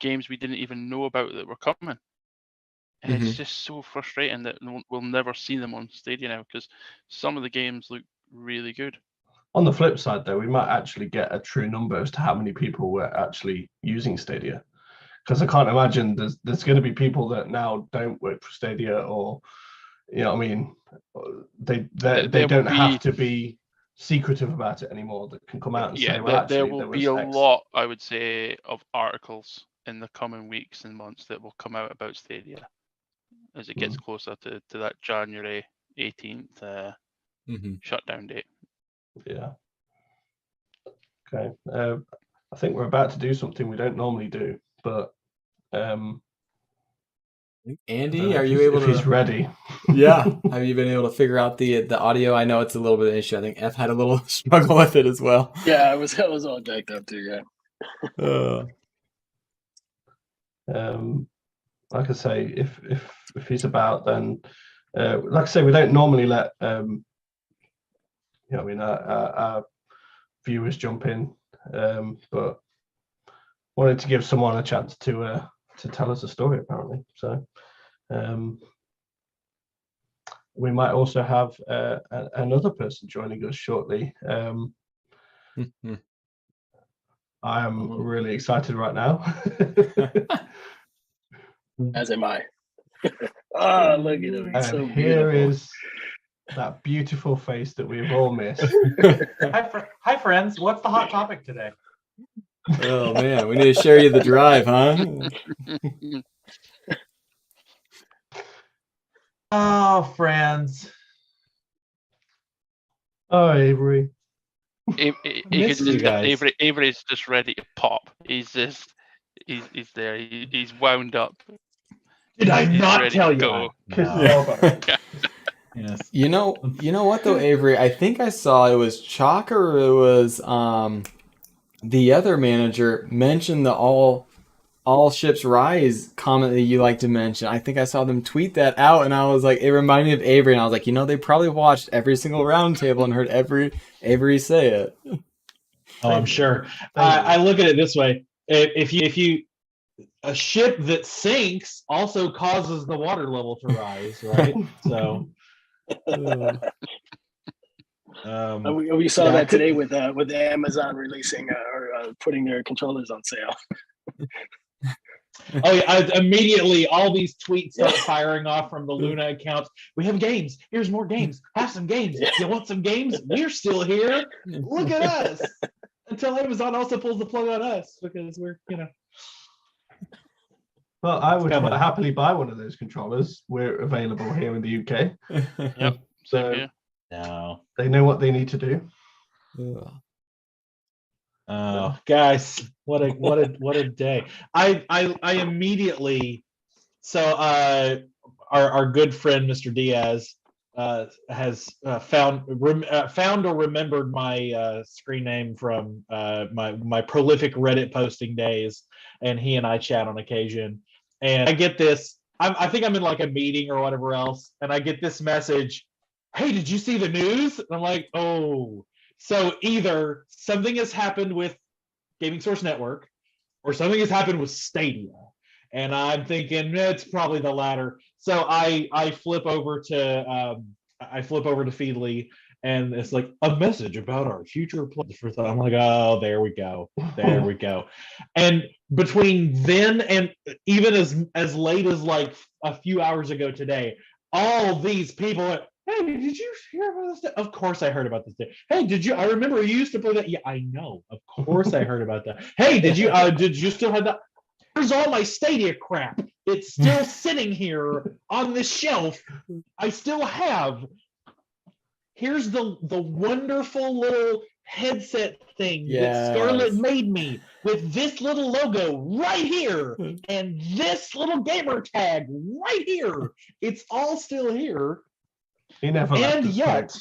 Speaker 2: Games we didn't even know about that were coming. And it's just so frustrating that we'll never see them on Stadia now, because some of the games look really good.
Speaker 1: On the flip side, though, we might actually get a true number as to how many people were actually using Stadia, because I can't imagine there's going to be people that now don't work for Stadia, or they don't have to be secretive about it anymore. That can come out and say, well, actually,
Speaker 2: there will be a lot, I would say, of articles in the coming weeks and months that will come out about Stadia as it gets closer to that January 18th shutdown date.
Speaker 1: Yeah. Okay. I think we're about to do something we don't normally do, but
Speaker 3: Andy, are you able
Speaker 1: if
Speaker 3: to?
Speaker 1: he's ready.
Speaker 3: Yeah. Have you been able to figure out the audio? I know it's a little bit of an issue. I think F had a little struggle with it as well.
Speaker 4: Yeah, I was all jacked up too. Yeah.
Speaker 1: Like I say, if he's about, then like I say, we don't normally let our viewers jump in, but wanted to give someone a chance to tell us a story, apparently. So we might also have another person joining us shortly. I am really excited right now.
Speaker 4: As am I. Oh, look at him. He's so
Speaker 1: here
Speaker 4: beautiful.
Speaker 1: is that beautiful face that we've all missed.
Speaker 5: Hi, friends. What's the hot topic today?
Speaker 3: Oh man, we need to share you the drive, huh?
Speaker 5: Oh, friends.
Speaker 1: Oh, Avery.
Speaker 2: You
Speaker 5: Miss
Speaker 2: could
Speaker 5: you
Speaker 2: just
Speaker 5: guys.
Speaker 2: Avery's just ready to pop. He's there. He's wound up.
Speaker 5: Did I
Speaker 2: He's
Speaker 5: not
Speaker 2: ready
Speaker 5: tell
Speaker 2: to
Speaker 5: you?
Speaker 2: go.
Speaker 5: No. Yes.
Speaker 3: You know what though, Avery? I think I saw it was Chalk or it was the other manager mentioned the all ships rise comment that you like to mention. I think I saw them tweet that out, and I was like, it reminded me of Avery, and I was like, they probably watched every single round table and heard Avery say it.
Speaker 5: Oh, I'm sure. I look at it this way: if you a ship that sinks also causes the water level to rise, right? So.
Speaker 4: We saw that today with Amazon releasing or putting their controllers on sale.
Speaker 5: Oh yeah! Immediately, all these tweets start firing off from the Luna accounts. We have games. Here's more games. Have some games. You want some games? We're still here. Look at us. Until Amazon also pulls the plug on us because we're.
Speaker 1: Well, I would happily buy one of those controllers. We're available here in the UK.
Speaker 2: Yep.
Speaker 1: So
Speaker 5: no,
Speaker 1: they know what they need to do.
Speaker 5: Oh, guys, what a day! I immediately our good friend Mr. Diaz has found or remembered my screen name from my prolific Reddit posting days, and he and I chat on occasion. And I get this. I think I'm in like a meeting or whatever else, and I get this message. Hey, did you see the news? And I'm like, oh. So either something has happened with Gaming Source Network or something has happened with Stadia. And I'm thinking it's probably the latter. So I flip over to Feedly, and it's like a message about our future plans for I'm like, oh, there we go. And between then and even as late as like a few hours ago today, all these people are, hey, did you hear about this? Of course I heard about this day. Hey, did you? I remember you used to play that. Yeah, I know. Of course I heard about that. Hey, did you still have that? Here's all my Stadia crap. It's still sitting here on this shelf. I still have. Here's the wonderful little headset thing that Scarlett made me with this little logo right here and this little gamer tag right here. It's all still here.
Speaker 1: He never
Speaker 5: and yet,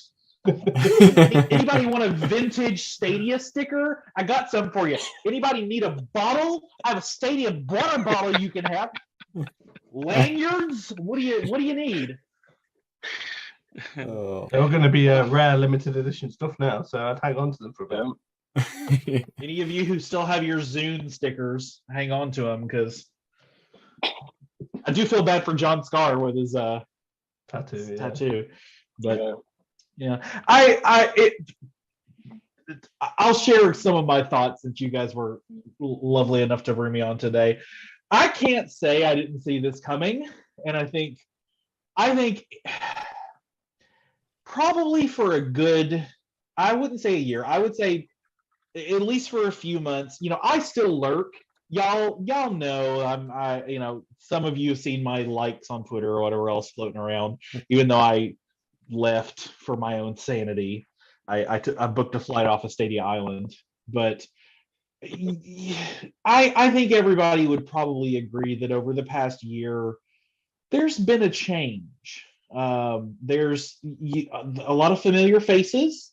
Speaker 5: anybody want a vintage Stadia sticker? I got some for you. Anybody need a bottle? I have a Stadia water bottle you can have. Lanyards? What do you need?
Speaker 3: Oh.
Speaker 1: They're all going to be rare limited edition stuff now, so I'd hang on to them for a bit.
Speaker 5: Any of you who still have your Zune stickers, hang on to them, because I do feel bad for John Scar with his tattoo. But yeah, I'll share some of my thoughts since you guys were lovely enough to bring me on today. I can't say I didn't see this coming, and I think probably for a good, I wouldn't say a year, I would say at least for a few months. I still lurk. Y'all know some of you have seen my likes on Twitter or whatever else floating around, even though I left for my own sanity. I booked a flight off of Stadia Island, but I think everybody would probably agree that over the past year, there's been a change. There's a lot of familiar faces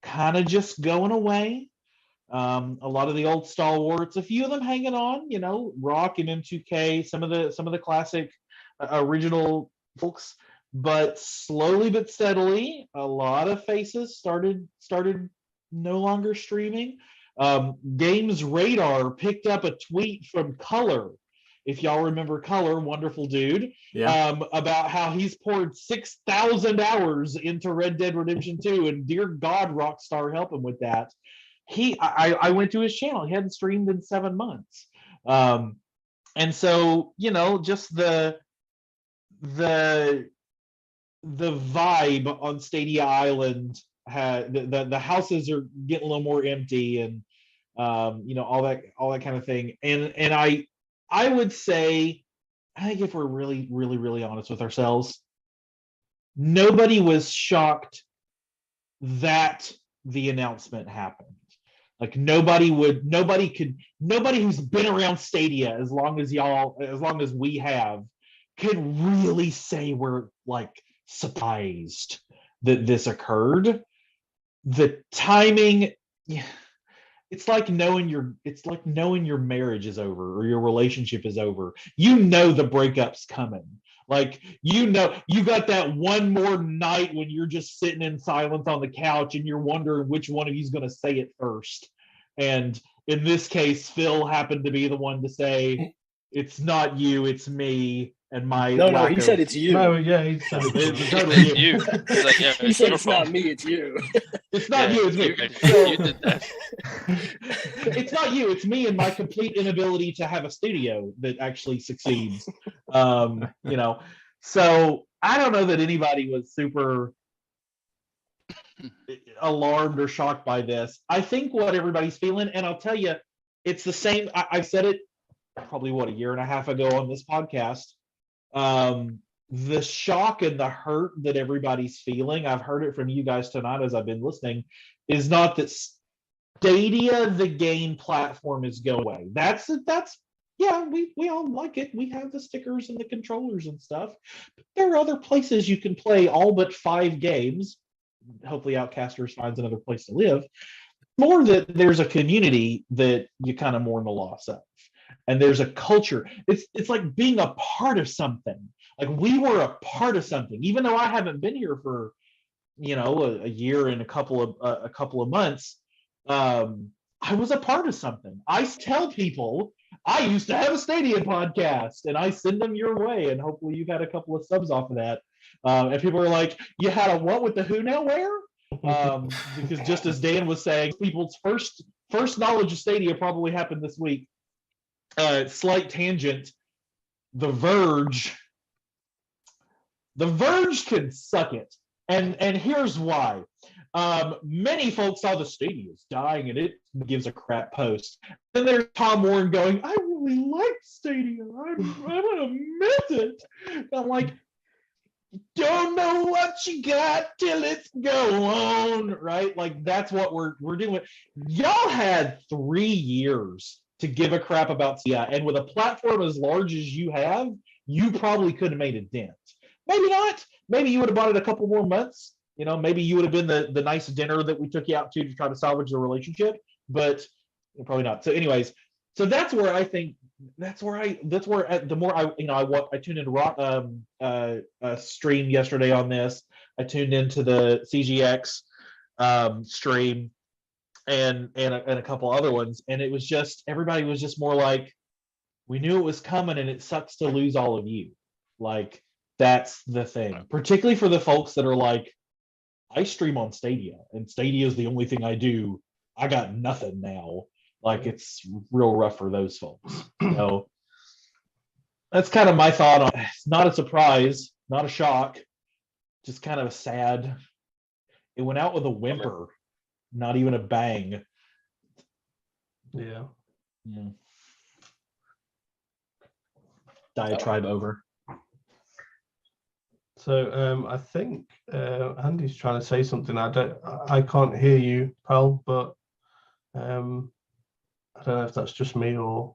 Speaker 5: kind of just going away. A lot of the old stalwarts, a few of them hanging on, Rock and M2K, some of the classic original folks, but slowly but steadily, a lot of faces started no longer streaming. Games Radar picked up a tweet from Color, if y'all remember Color, wonderful dude, about how he's poured 6,000 hours into Red Dead Redemption 2, and dear God, Rockstar help him with that. I went to his channel. He hadn't streamed in 7 months. And so, just the vibe on Stadia Island the houses are getting a little more empty, and all that kind of thing. And I would say, I think if we're really, really, really honest with ourselves, nobody was shocked that the announcement happened. Like nobody who's been around Stadia as long as we have, can really say we're like surprised that this occurred. The timing, it's like knowing your marriage is over or your relationship is over. The breakup's coming. Like, you got that one more night when you're just sitting in silence on the couch and you're wondering which one of you's going to say it first. And in this case, Phil happened to be the one to say, "It's not you, it's me." And my
Speaker 4: no, he said it's you.
Speaker 1: No, yeah, he said
Speaker 5: it's totally you.
Speaker 2: He's like, yeah,
Speaker 4: He said it's
Speaker 2: fault.
Speaker 4: not me, it's you.
Speaker 5: It's not you, it's me.
Speaker 2: You did that.
Speaker 5: It's not you, it's me and my complete inability to have a studio that actually succeeds. So I don't know that anybody was super alarmed or shocked by this. I think what everybody's feeling, and I'll tell you, it's the same. I said it probably a year and a half ago on this podcast. The shock and the hurt that everybody's feeling, I've heard it from you guys tonight as I've been listening, is not that Stadia, the game platform, is going away. That's we all like it. We have the stickers and the controllers and stuff. But there are other places you can play all but 5 games. Hopefully Outcasters finds another place to live. More that there's a community that you kind of mourn the loss of. And there's a culture. It's like being a part of something. Like, we were a part of something, even though I haven't been here for a year and a couple of months. I was a part of something. I tell people I used to have a Stadia podcast, and I send them your way, and hopefully you've had a couple of subs off of that. And people are like, "You had a what with the who now where?" Because just as Dan was saying, people's first knowledge of Stadia probably happened this week. Slight tangent. The Verge can suck it, and here's why. Many folks saw the Stadia is dying, and it gives a crap post. Then there's Tom Warren going, "I really like Stadia. I'm gonna miss it." And I'm like, don't know what you got till it's gone, right? Like, that's what we're doing. Y'all had 3 years to give a crap about Stadia, and with a platform as large as you have, you probably could have made a dent. Maybe not. Maybe you would have bought it a couple more months. Maybe you would have been the nice dinner that we took you out to try to salvage the relationship, but probably not. So anyways, that's where I think the more I tuned into Rock stream yesterday on this. I tuned into the CGX stream and a couple other ones, and it was just, everybody was just more like, we knew it was coming, and it sucks to lose all of you. Like, that's the thing, particularly for the folks that are like, I stream on Stadia, and Stadia is the only thing I do. I got nothing now. Like, it's real rough for those folks. So that's kind of my thought on it. It's not a surprise, not a shock, just kind of sad. It went out with a whimper, not even a bang.
Speaker 1: Yeah.
Speaker 5: Diatribe over.
Speaker 1: So I think Andy's trying to say something. I can't hear you, pal, but I don't know if that's just me or.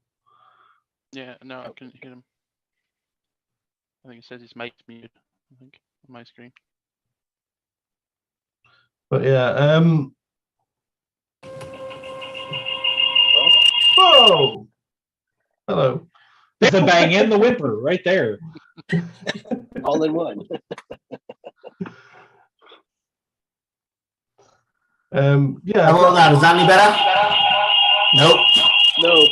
Speaker 2: Yeah, no, I couldn't hear him. I think it says his mic's muted, I think, on my screen.
Speaker 1: But yeah, whoa! Hello.
Speaker 5: The bang and the whimper right there.
Speaker 4: All in one.
Speaker 1: Yeah.
Speaker 6: How about that? Is that any better? Nope.
Speaker 4: No.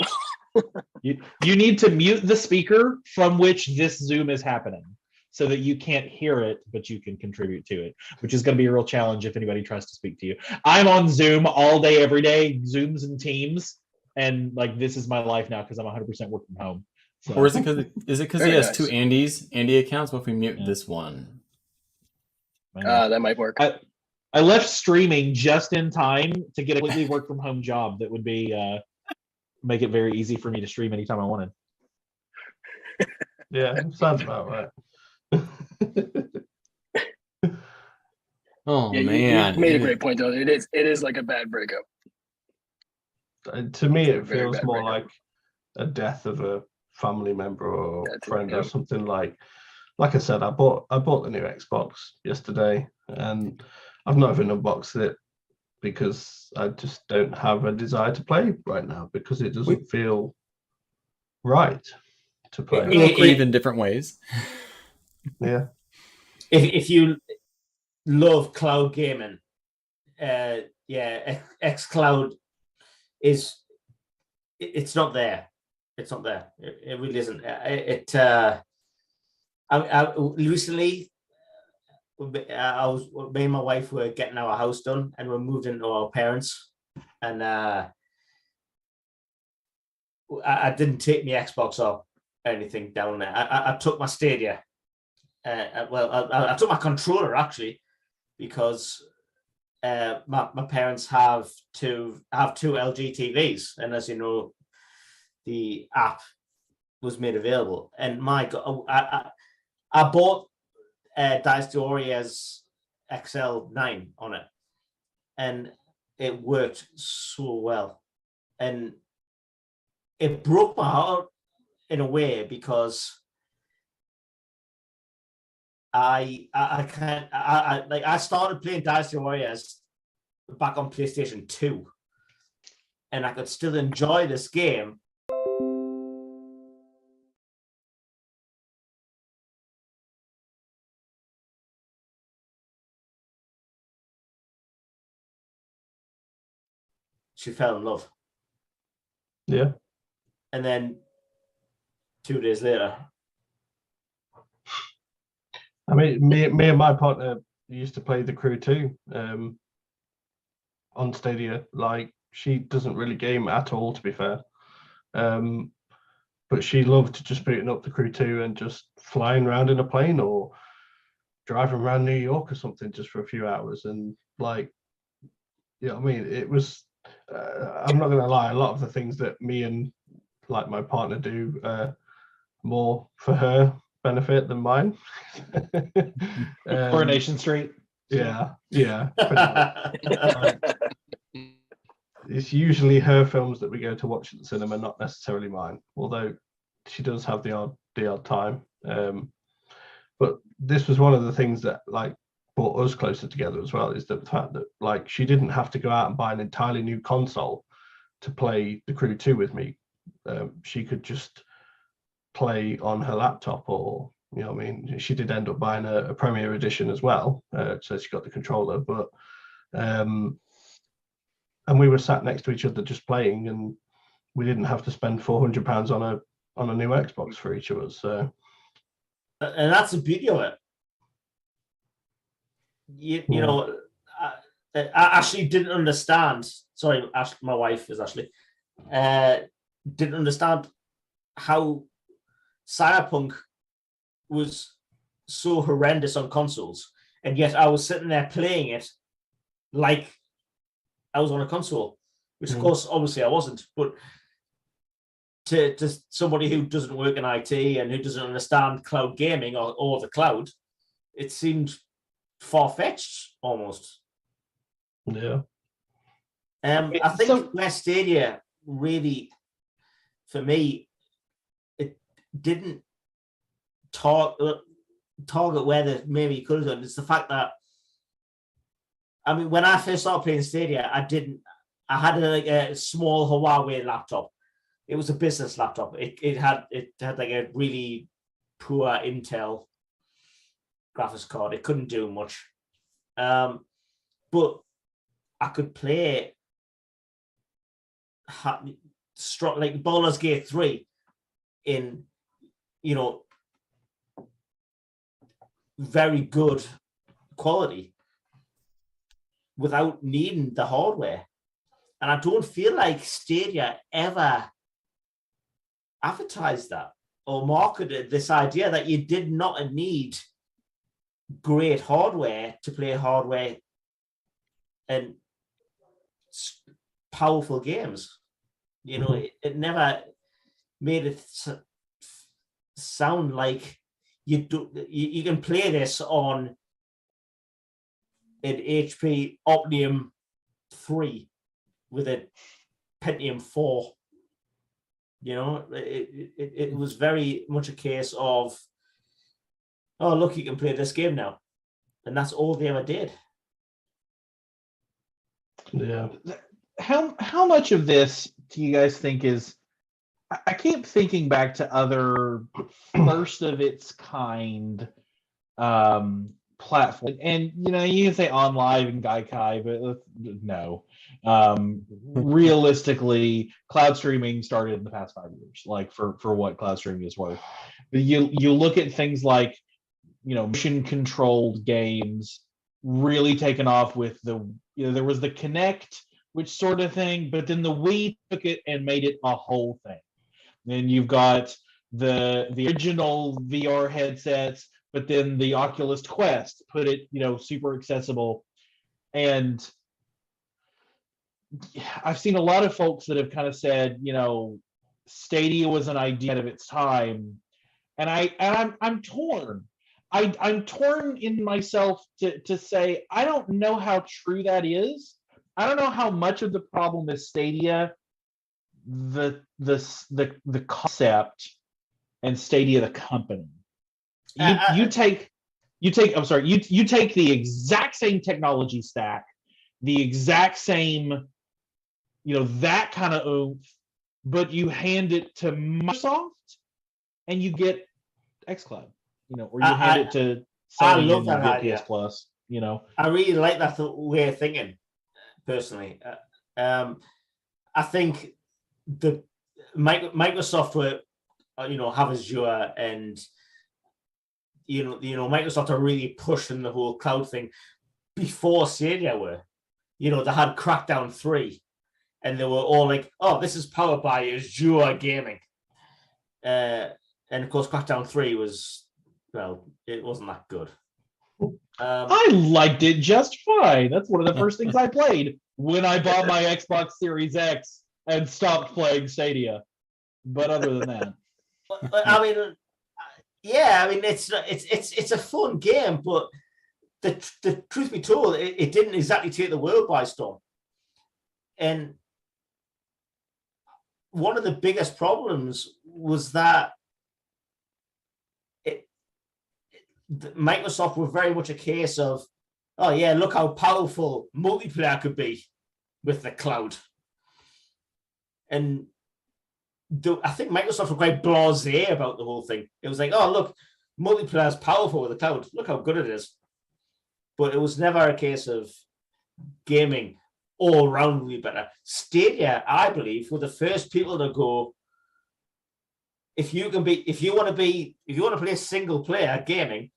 Speaker 5: You need to mute the speaker from which this Zoom is happening so that you can't hear it, but you can contribute to it, which is going to be a real challenge if anybody tries to speak to you. I'm on Zoom all day, every day, Zooms and Teams, and like this is my life now because I'm 100% work from home. So.
Speaker 3: Or is it because he
Speaker 4: Very
Speaker 3: has
Speaker 4: nice.
Speaker 3: two Andy accounts? What if we mute this one?
Speaker 4: That might work.
Speaker 5: I left streaming just in time to get a completely work from home job that would be make it very easy for me to stream anytime I wanted.
Speaker 1: Yeah, sounds about right.
Speaker 3: Oh
Speaker 4: Yeah,
Speaker 3: man,
Speaker 4: you made a great point though. It is like a bad breakup.
Speaker 1: To me,
Speaker 4: It's a
Speaker 1: it
Speaker 4: very
Speaker 1: feels
Speaker 4: bad
Speaker 1: more
Speaker 4: breakup.
Speaker 1: like a death of a family member or
Speaker 4: Yeah,
Speaker 1: friend
Speaker 4: yeah.
Speaker 1: or something like. Like I said, I bought the new Xbox yesterday, and I've not even unboxed it because I just don't have a desire to play right now because it doesn't feel right to play.
Speaker 3: we all grieve in different ways.
Speaker 1: Yeah.
Speaker 6: If you love cloud gaming, xCloud it's not there. It's not there. It really isn't. Recently, me and my wife were getting our house done, and we moved into our parents, and I didn't take my Xbox or anything down there. I took my Stadia. I took my controller actually, because my parents have two LG TVs, and as you know, the app was made available. And my God, I bought Dynasty Warriors XL9 on it, and it worked so well, and it broke my heart in a way because I started playing Dynasty Warriors back on PlayStation 2, and I could still enjoy this game. She fell in love.
Speaker 1: Yeah.
Speaker 6: And then 2 days later.
Speaker 1: I mean, me and my partner used to play The Crew 2 on Stadia. Like, she doesn't really game at all, to be fair. But she loved just booting up The Crew 2 and just flying around in a plane or driving around New York or something just for a few hours. And like, you know what I mean? It was, I'm not going to lie, a lot of the things that me and like my partner do more for her benefit than mine.
Speaker 5: Coronation Street.
Speaker 1: Yeah. It's usually her films that we go to watch at the cinema, not necessarily mine, although she does have the odd time. But this was one of the things that like brought us closer together as well, is the fact that like she didn't have to go out and buy an entirely new console to play The Crew 2 with me. She could just play on her laptop, or you know what I mean, she did end up buying a Premier Edition as well, so she got the controller, but and we were sat next to each other just playing, and we didn't have to spend £400 on a new Xbox for each of us. So,
Speaker 6: and that's the beauty of it. You know, I actually didn't understand. Sorry, my wife is Ashley. Didn't understand how Cyberpunk was so horrendous on consoles, and yet I was sitting there playing it like I was on a console, which of course, obviously, I wasn't. But to somebody who doesn't work in IT and who doesn't understand cloud gaming or the cloud, it seemed far-fetched almost.
Speaker 1: Yeah.
Speaker 6: I think where Stadia really, for me, it didn't target where they maybe could have done. It's the fact that, I mean, when I first started playing Stadia, I had a small Huawei laptop. It was a business laptop. It had like a really poor Intel graphics card. It couldn't do much. But I could play like Baldur's Gate 3 in, very good quality without needing the hardware. And I don't feel like Stadia ever advertised that or marketed this idea that you did not need great hardware to play hardware and powerful games. It never made it sound like you can play this on an HP Optium 3 with a Pentium 4. It was very much a case of, oh, look, you can play this game now. And that's all they ever did.
Speaker 1: Yeah.
Speaker 5: How much of this do you guys think is, I keep thinking back to other first of its kind platform, and you can say OnLive and Gaikai, but no. Realistically, cloud streaming started in the past 5 years, like for what cloud streaming is worth. But you look at things like mission controlled games really taken off with there was the Kinect, which sort of thing, but then the Wii took it and made it a whole thing. Then you've got the original VR headsets, but then the Oculus Quest put it, super accessible. And I've seen a lot of folks that have kind of said, Stadia was an idea of its time, and I'm torn. I'm torn in myself to say I don't know how true that is. I don't know how much of the problem is Stadia, the concept, and Stadia the company. You take the exact same technology stack, the exact same, that kind of oomph, but you hand it to Microsoft and you get xCloud, or you hand it to Sony and you get PS Plus,
Speaker 6: I really like that way of thinking, personally. I think the Microsoft were, have Azure, and Microsoft are really pushing the whole cloud thing before Stadia were. They had Crackdown 3, and they were all like, "Oh, this is powered by Azure gaming," and of course, Crackdown 3 was, it wasn't that good.
Speaker 5: I liked it just fine. That's one of the first things I played when I bought my Xbox Series X and stopped playing Stadia. But other than that,
Speaker 6: I mean, it's a fun game, but the truth be told, it didn't exactly take the world by storm. And one of the biggest problems was that Microsoft were very much a case of, oh yeah, look how powerful multiplayer could be with the cloud. And I think Microsoft were quite blasé about the whole thing. It was like, oh, look, multiplayer is powerful with the cloud. Look how good it is. But it was never a case of gaming all roundly better. Stadia, I believe, were the first people to go, if you want to play single player gaming,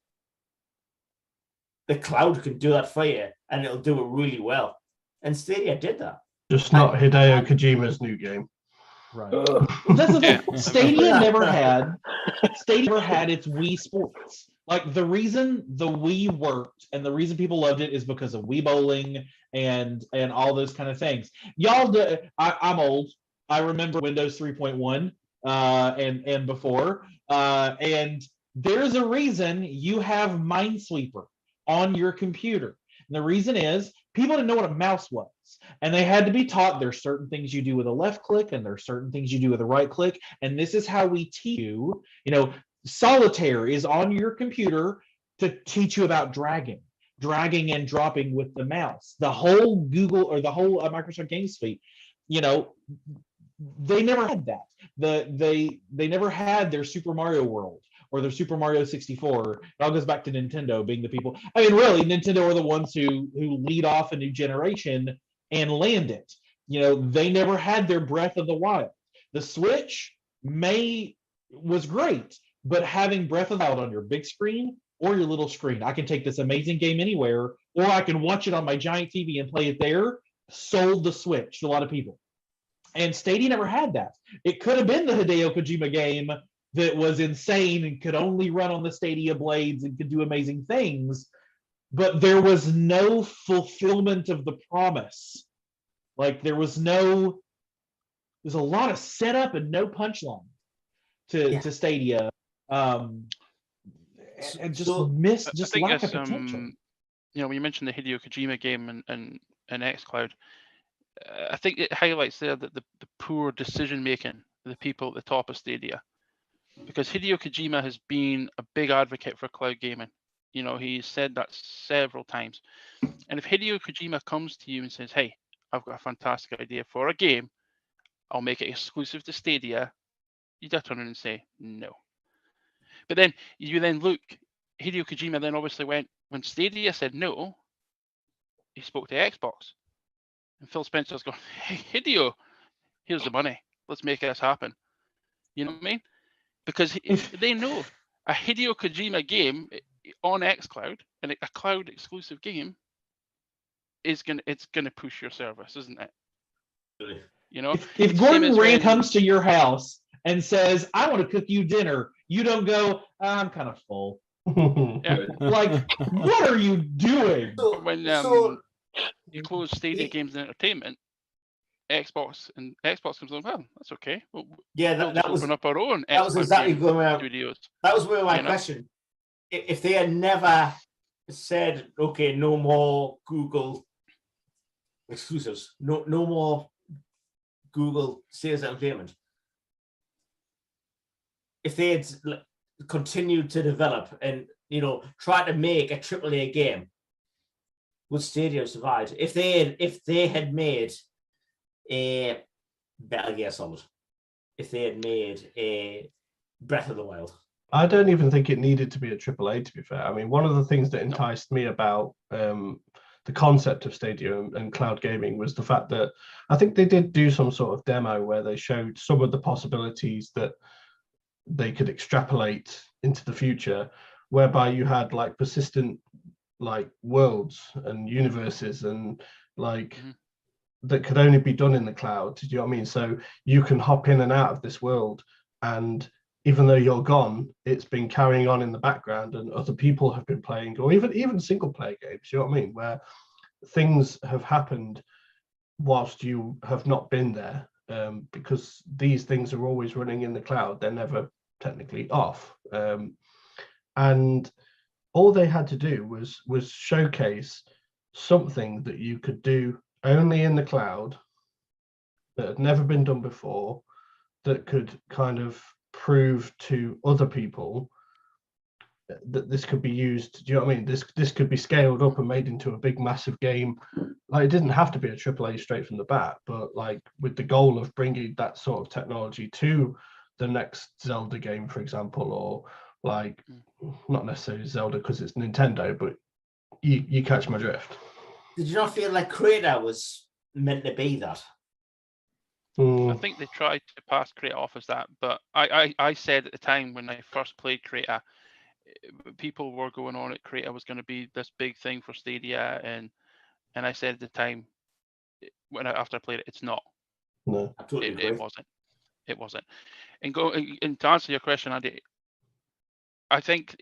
Speaker 6: the cloud can do that for you, and it'll do it really well. And Stadia did that.
Speaker 1: Just not Hideo Kojima's new game.
Speaker 5: right? That's the thing. Stadia never had its Wii Sports. Like, the reason the Wii worked and the reason people loved it is because of Wii bowling and all those kind of things. I'm old. I remember Windows 3.1 and before, and there's a reason you have Minesweeper on your computer. And the reason is people didn't know what a mouse was. And they had to be taught there's certain things you do with a left click and there's certain things you do with a right click. And this is how we teach you, solitaire is on your computer to teach you about dragging and dropping with the mouse. The whole Google or the whole Microsoft Game Suite, they never had that. They never had their Super Mario World or their Super Mario 64. It all goes back to Nintendo being the people. I mean, really, Nintendo are the ones who lead off a new generation and land it. They never had their Breath of the Wild. The Switch was great, but having Breath of the Wild on your big screen or your little screen, I can take this amazing game anywhere, or I can watch it on my giant TV and play it there, sold the Switch to a lot of people. And Stadia never had that. It could have been the Hideo Kojima game that was insane and could only run on the Stadia blades and could do amazing things, but there was no fulfillment of the promise. Like there's a lot of setup and no punchline to Stadia. And just lack of potential.
Speaker 2: When you mentioned the Hideo Kojima game and xCloud, I think it highlights there that the poor decision making of the people at the top of Stadia, because Hideo Kojima has been a big advocate for cloud gaming. He's said that several times. And if Hideo Kojima comes to you and says, "Hey, I've got a fantastic idea for a game, I'll make it exclusive to Stadia," you'd have to turn around and say no. But then you look, Hideo Kojima then obviously when Stadia said no, he spoke to Xbox. And Phil Spencer's going, "Hey, Hideo, here's the money. Let's make this happen." You know what I mean? Because they know a Hideo Kojima game on xCloud and a cloud exclusive game it's gonna push your service, isn't it?
Speaker 5: If Gordon Ramsay comes to your house and says, "I want to cook you dinner," you don't go, "I'm kind of full."
Speaker 2: Yeah.
Speaker 5: Like, what are you doing?
Speaker 2: When you close Stadia Games and Entertainment, Xbox comes along. Well, that's okay. We'll open up our own.
Speaker 6: That was exactly
Speaker 2: studios.
Speaker 6: That was my question. If they had never said, "Okay, no more Google exclusives, no more Google sales entertainment," if they had continued to develop and try to make a AAA game, would Stadia have survived? If they had made a Metal Gear Solid, if they had made a Breath of the Wild,
Speaker 1: I don't even think it needed to be a AAA, to be fair. I mean, one of the things that enticed me about the concept of Stadia and cloud gaming was the fact that I think they did do some sort of demo where they showed some of the possibilities that they could extrapolate into the future, whereby you had like persistent like worlds and universes and like that could only be done in the cloud. Do you know what I mean? So you can hop in and out of this world, and even though you're gone, it's been carrying on in the background and other people have been playing, or even single player games, you know what I mean, where things have happened whilst you have not been there, because these things are always running in the cloud. They're never technically off. And all they had to do was showcase something that you could do only in the cloud that had never been done before, that could kind of prove to other people that this could be used. Do you know what I mean? This could be scaled up and made into a big massive game. Like, it didn't have to be a AAA straight from the bat, but like with the goal of bringing that sort of technology to the next Zelda game, for example, or like not necessarily Zelda because it's Nintendo, but you catch my drift.
Speaker 6: Did you not feel like Creator was meant to be that?
Speaker 2: I think they tried to pass Creator off as that, but I said at the time when I first played Creator, people were going on at Creator was going to be this big thing for Stadia, and I said at the time after I played it, it's not.
Speaker 6: No,
Speaker 2: it wasn't. And to answer your question, Andy, I think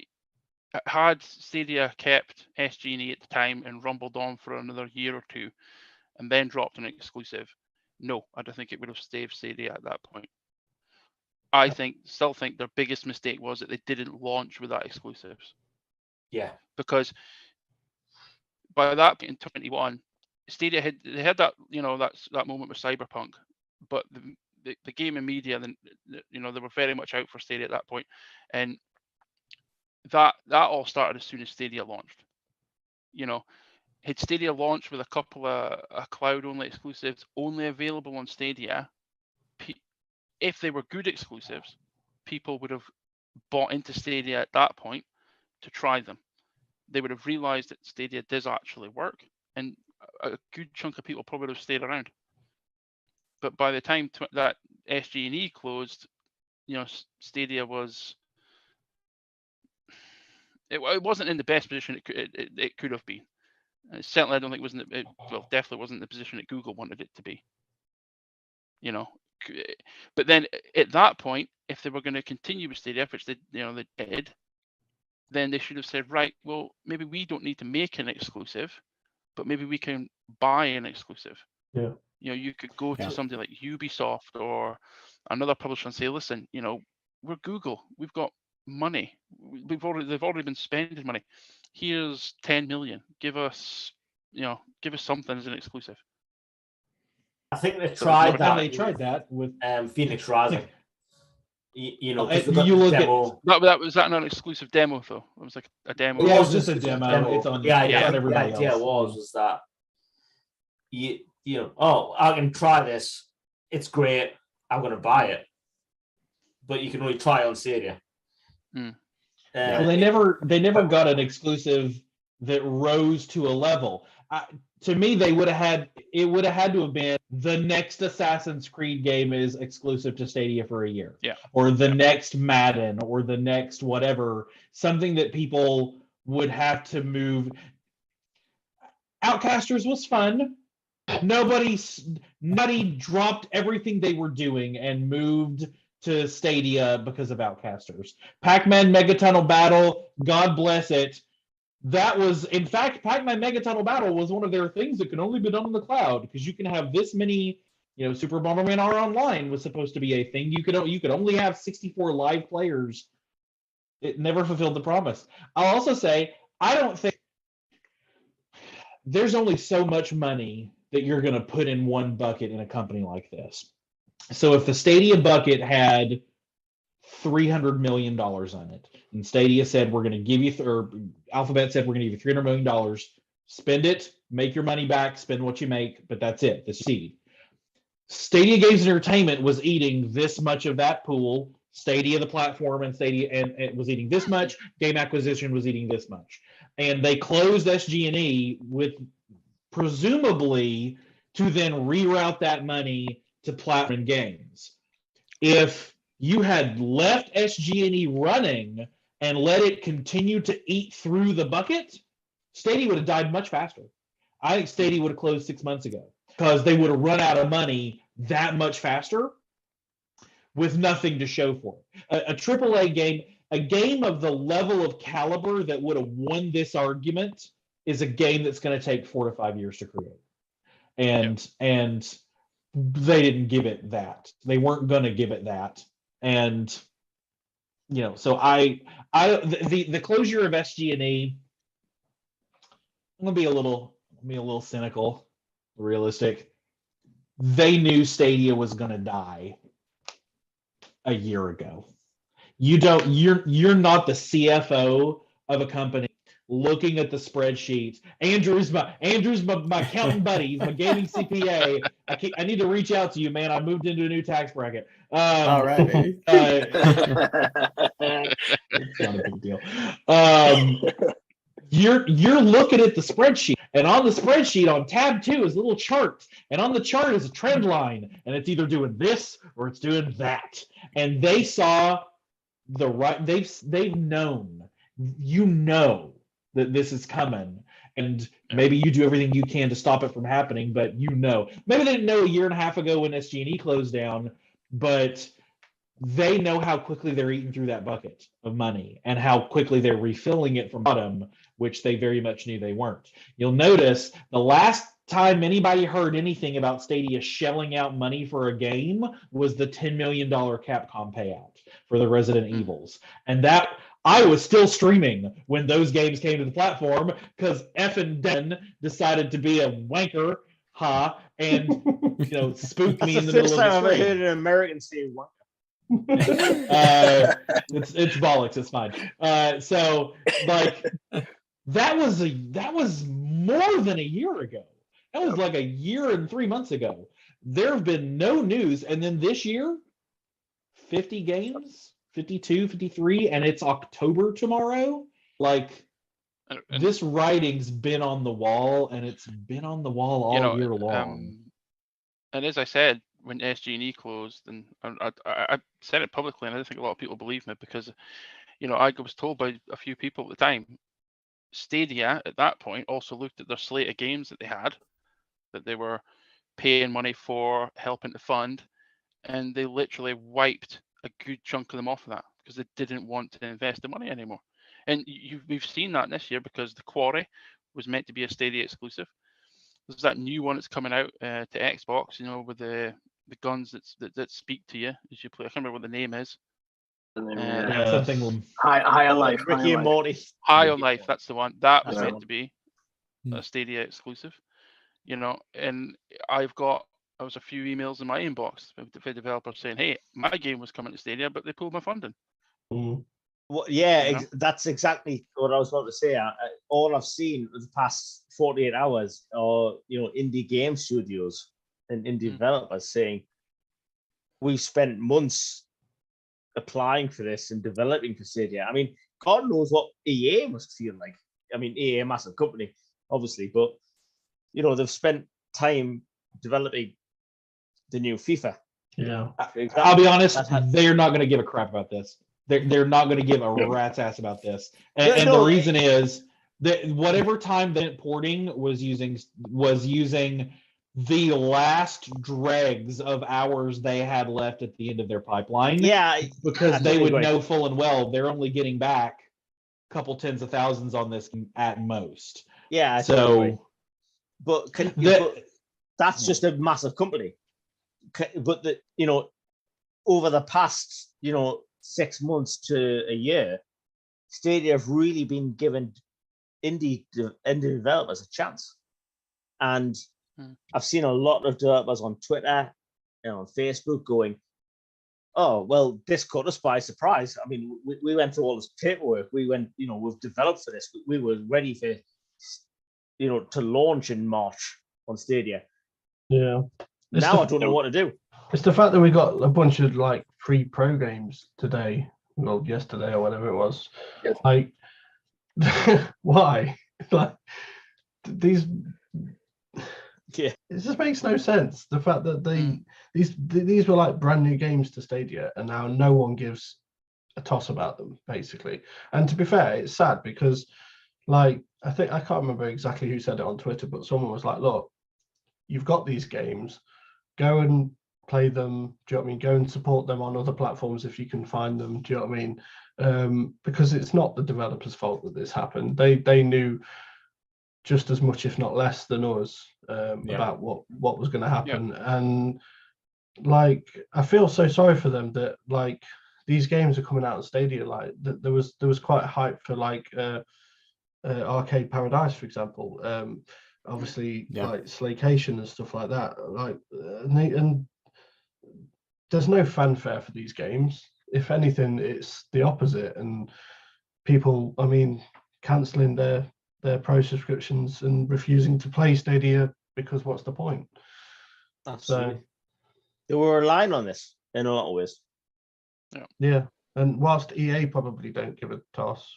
Speaker 2: had Stadia kept SG&E at the time and rumbled on for another year or two, and then dropped an exclusive, no, I don't think it would have stayed Stadia at that point. I still think their biggest mistake was that they didn't launch without exclusives.
Speaker 6: Yeah.
Speaker 2: Because by that point in 21, Stadia had that that moment with Cyberpunk, but the gaming media, then they were very much out for Stadia at that point, and that all started as soon as Stadia launched. Had Stadia launched with a couple of cloud-only exclusives only available on Stadia, if they were good exclusives, people would have bought into Stadia at that point to try them. They would have realized that Stadia does actually work, and a good chunk of people probably would have stayed around. But by the time that SG&E closed, Stadia was it wasn't in the best position it could have been. Certainly, I don't think definitely wasn't the position that Google wanted it to be. But then at that point, if they were going to continue with Stadia, which they did, then they should have said, right, well, maybe we don't need to make an exclusive, but maybe we can buy an exclusive.
Speaker 1: Yeah.
Speaker 2: You could go to something like Ubisoft or another publisher and say, listen, we're Google, we've got money, they've already been spending money. Here's 10 million. Give us something as an exclusive.
Speaker 6: I think they tried that.
Speaker 5: They tried that with
Speaker 6: Phoenix Rising. You look at
Speaker 2: was that not an exclusive demo though? It was like a demo.
Speaker 5: Yeah, it was just a demo. It's on.
Speaker 6: Yeah,
Speaker 5: it's on everybody
Speaker 6: the idea
Speaker 5: else.
Speaker 6: was that I can try this. It's great. I'm going to buy it, but you can only try it on Stadia.
Speaker 5: Well, they never got an exclusive that rose to a level. To me, it would have had to have been the next Assassin's Creed game is exclusive to Stadia for a year, or the next Madden, or the next whatever, something that people would have to move. Outcasters was fun. Nobody dropped everything they were doing and moved to Stadia because of Outcasters. Pac-Man Megatunnel Battle, God bless it. That was, in fact, Pac-Man Megatunnel Battle was one of their things that could only be done on the cloud, because you can have this many, Super Bomberman R Online was supposed to be a thing. You could only have 64 live players. It never fulfilled the promise. I'll also say, I don't think there's only so much money that you're going to put in one bucket in a company like this. So if the Stadia bucket had $300 million on it, and Stadia said, we're going to give you, or Alphabet said, we're going to give you $300 million, spend it, make your money back, spend what you make, but that's it, the seed. Stadia Games Entertainment was eating this much of that pool, Stadia the platform, and Stadia, and it was eating this much, Game Acquisition was eating this much. And they closed SG&E with presumably to then reroute that money to platform games. If you had left SG&E running and let it continue to eat through the bucket, Stadia would have died much faster. I think Stadia would have closed 6 months ago, because they would have run out of money that much faster with nothing to show for it. A AAA game, a game of the level of caliber that would have won this argument, is a game that's going to take 4 to 5 years to create. And they didn't give it that. They weren't going to give it that. And so the closure of SG&E, I'm gonna be a little cynical, realistic. They knew Stadia was gonna die a year ago. You're not the CFO of a company looking at the spreadsheets. Andrew's my accountant buddy. He's my gaming CPA. I need to reach out to you, man. I moved into a new tax bracket.
Speaker 3: All right, baby.
Speaker 5: It's not a big deal. You're looking at the spreadsheet, and on the spreadsheet on tab 2 is a little chart, and on the chart is a trend line, and it's either doing this or it's doing that. And they saw the right. They've known. That this is coming, and maybe you do everything you can to stop it from happening, but maybe they didn't know a year and a half ago when SG&E closed down, but they know how quickly they're eating through that bucket of money and how quickly they're refilling it from bottom, which they very much knew they weren't. You'll notice the last time anybody heard anything about Stadia shelling out money for a game was the $10 million Capcom payout for the Resident Evils. And that I was still streaming when those games came to the platform because effing Den decided to be a wanker, and spooked me in the middle of the stream.
Speaker 6: That's the first time I've ever heard an American say wanker.
Speaker 5: It's bollocks. It's fine. So like that was more than a year ago. That was like a year and 3 months ago. There have been no news, and then this year, 50 games, 52, 53, and it's October tomorrow. Like this writing's been on the wall, and it's been on the wall all year long.
Speaker 2: And as I said, when SG&E closed, and I said it publicly, and I don't think a lot of people believe me because, I was told by a few people at the time, Stadia at that point also looked at their slate of games that they had, that they were paying money for, helping to fund, and they literally wiped a good chunk of them off of that because they didn't want to invest the money anymore. And we've seen that this year because The Quarry was meant to be a Stadia exclusive. There's that new one that's coming out to Xbox, with the guns that speak to you as you play. I can't remember what the name is.
Speaker 5: Something
Speaker 4: High on Life.
Speaker 6: Ricky and Morty.
Speaker 2: High on Life, that's the one. That was meant to be a Stadia exclusive. And I was a few emails in my inbox with the developers saying, hey, my game was coming to Stadia, but they pulled my funding.
Speaker 6: Well, that's exactly what I was about to say. All I've seen for the past 48 hours are, indie game studios and indie developers saying, we've spent months applying for this and developing for Stadia. I mean, God knows what EA must feel like. I mean, EA, a massive company, obviously, but, they've spent time developing the new FIFA.
Speaker 1: Yeah.
Speaker 5: I'll be honest, they're not going to give a crap about this. They're not going to give a rat's ass about this. And the reason is that whatever time that porting was using the last dregs of hours they had left at the end of their pipeline.
Speaker 6: Yeah.
Speaker 5: Because they would know full and well they're only getting back a couple tens of thousands on this at most.
Speaker 6: Yeah. But that's just a massive company. But over the past 6 months to a year, Stadia have really been given indie developers a chance. And I've seen a lot of developers on Twitter and on Facebook going, oh, well, this caught us by surprise. I mean, we went through all this paperwork. We went, we've developed for this. We were ready for, to launch in March on Stadia.
Speaker 1: Yeah.
Speaker 6: Now I don't know what to do.
Speaker 1: It's the fact that we got a bunch of free pro games today, well, yesterday or whatever it was.
Speaker 4: Yes.
Speaker 1: Like, why? These.
Speaker 6: Yeah.
Speaker 1: It just makes no sense. The fact that these were brand new games to Stadia, and now no one gives a toss about them, basically. And to be fair, it's sad because, I can't remember exactly who said it on Twitter, but someone was like, "Look, you've got these games, go and play them. Do you know what I mean? Go and support them on other platforms if you can find them. Do you know what I mean? Because it's not the developers' fault that this happened. They knew just as much, if not less, than us about what was going to happen. Yeah. And I feel so sorry for them that these games are coming out of Stadia. There was quite hype for Arcade Paradise, for example. Obviously, Slaycation and stuff like that. And there's no fanfare for these games. If anything, it's the opposite. And people, cancelling their pro subscriptions and refusing to play Stadia because what's the point?
Speaker 6: Absolutely. So, they were relying on this in a lot of ways.
Speaker 1: Yeah. And whilst EA probably don't give a toss,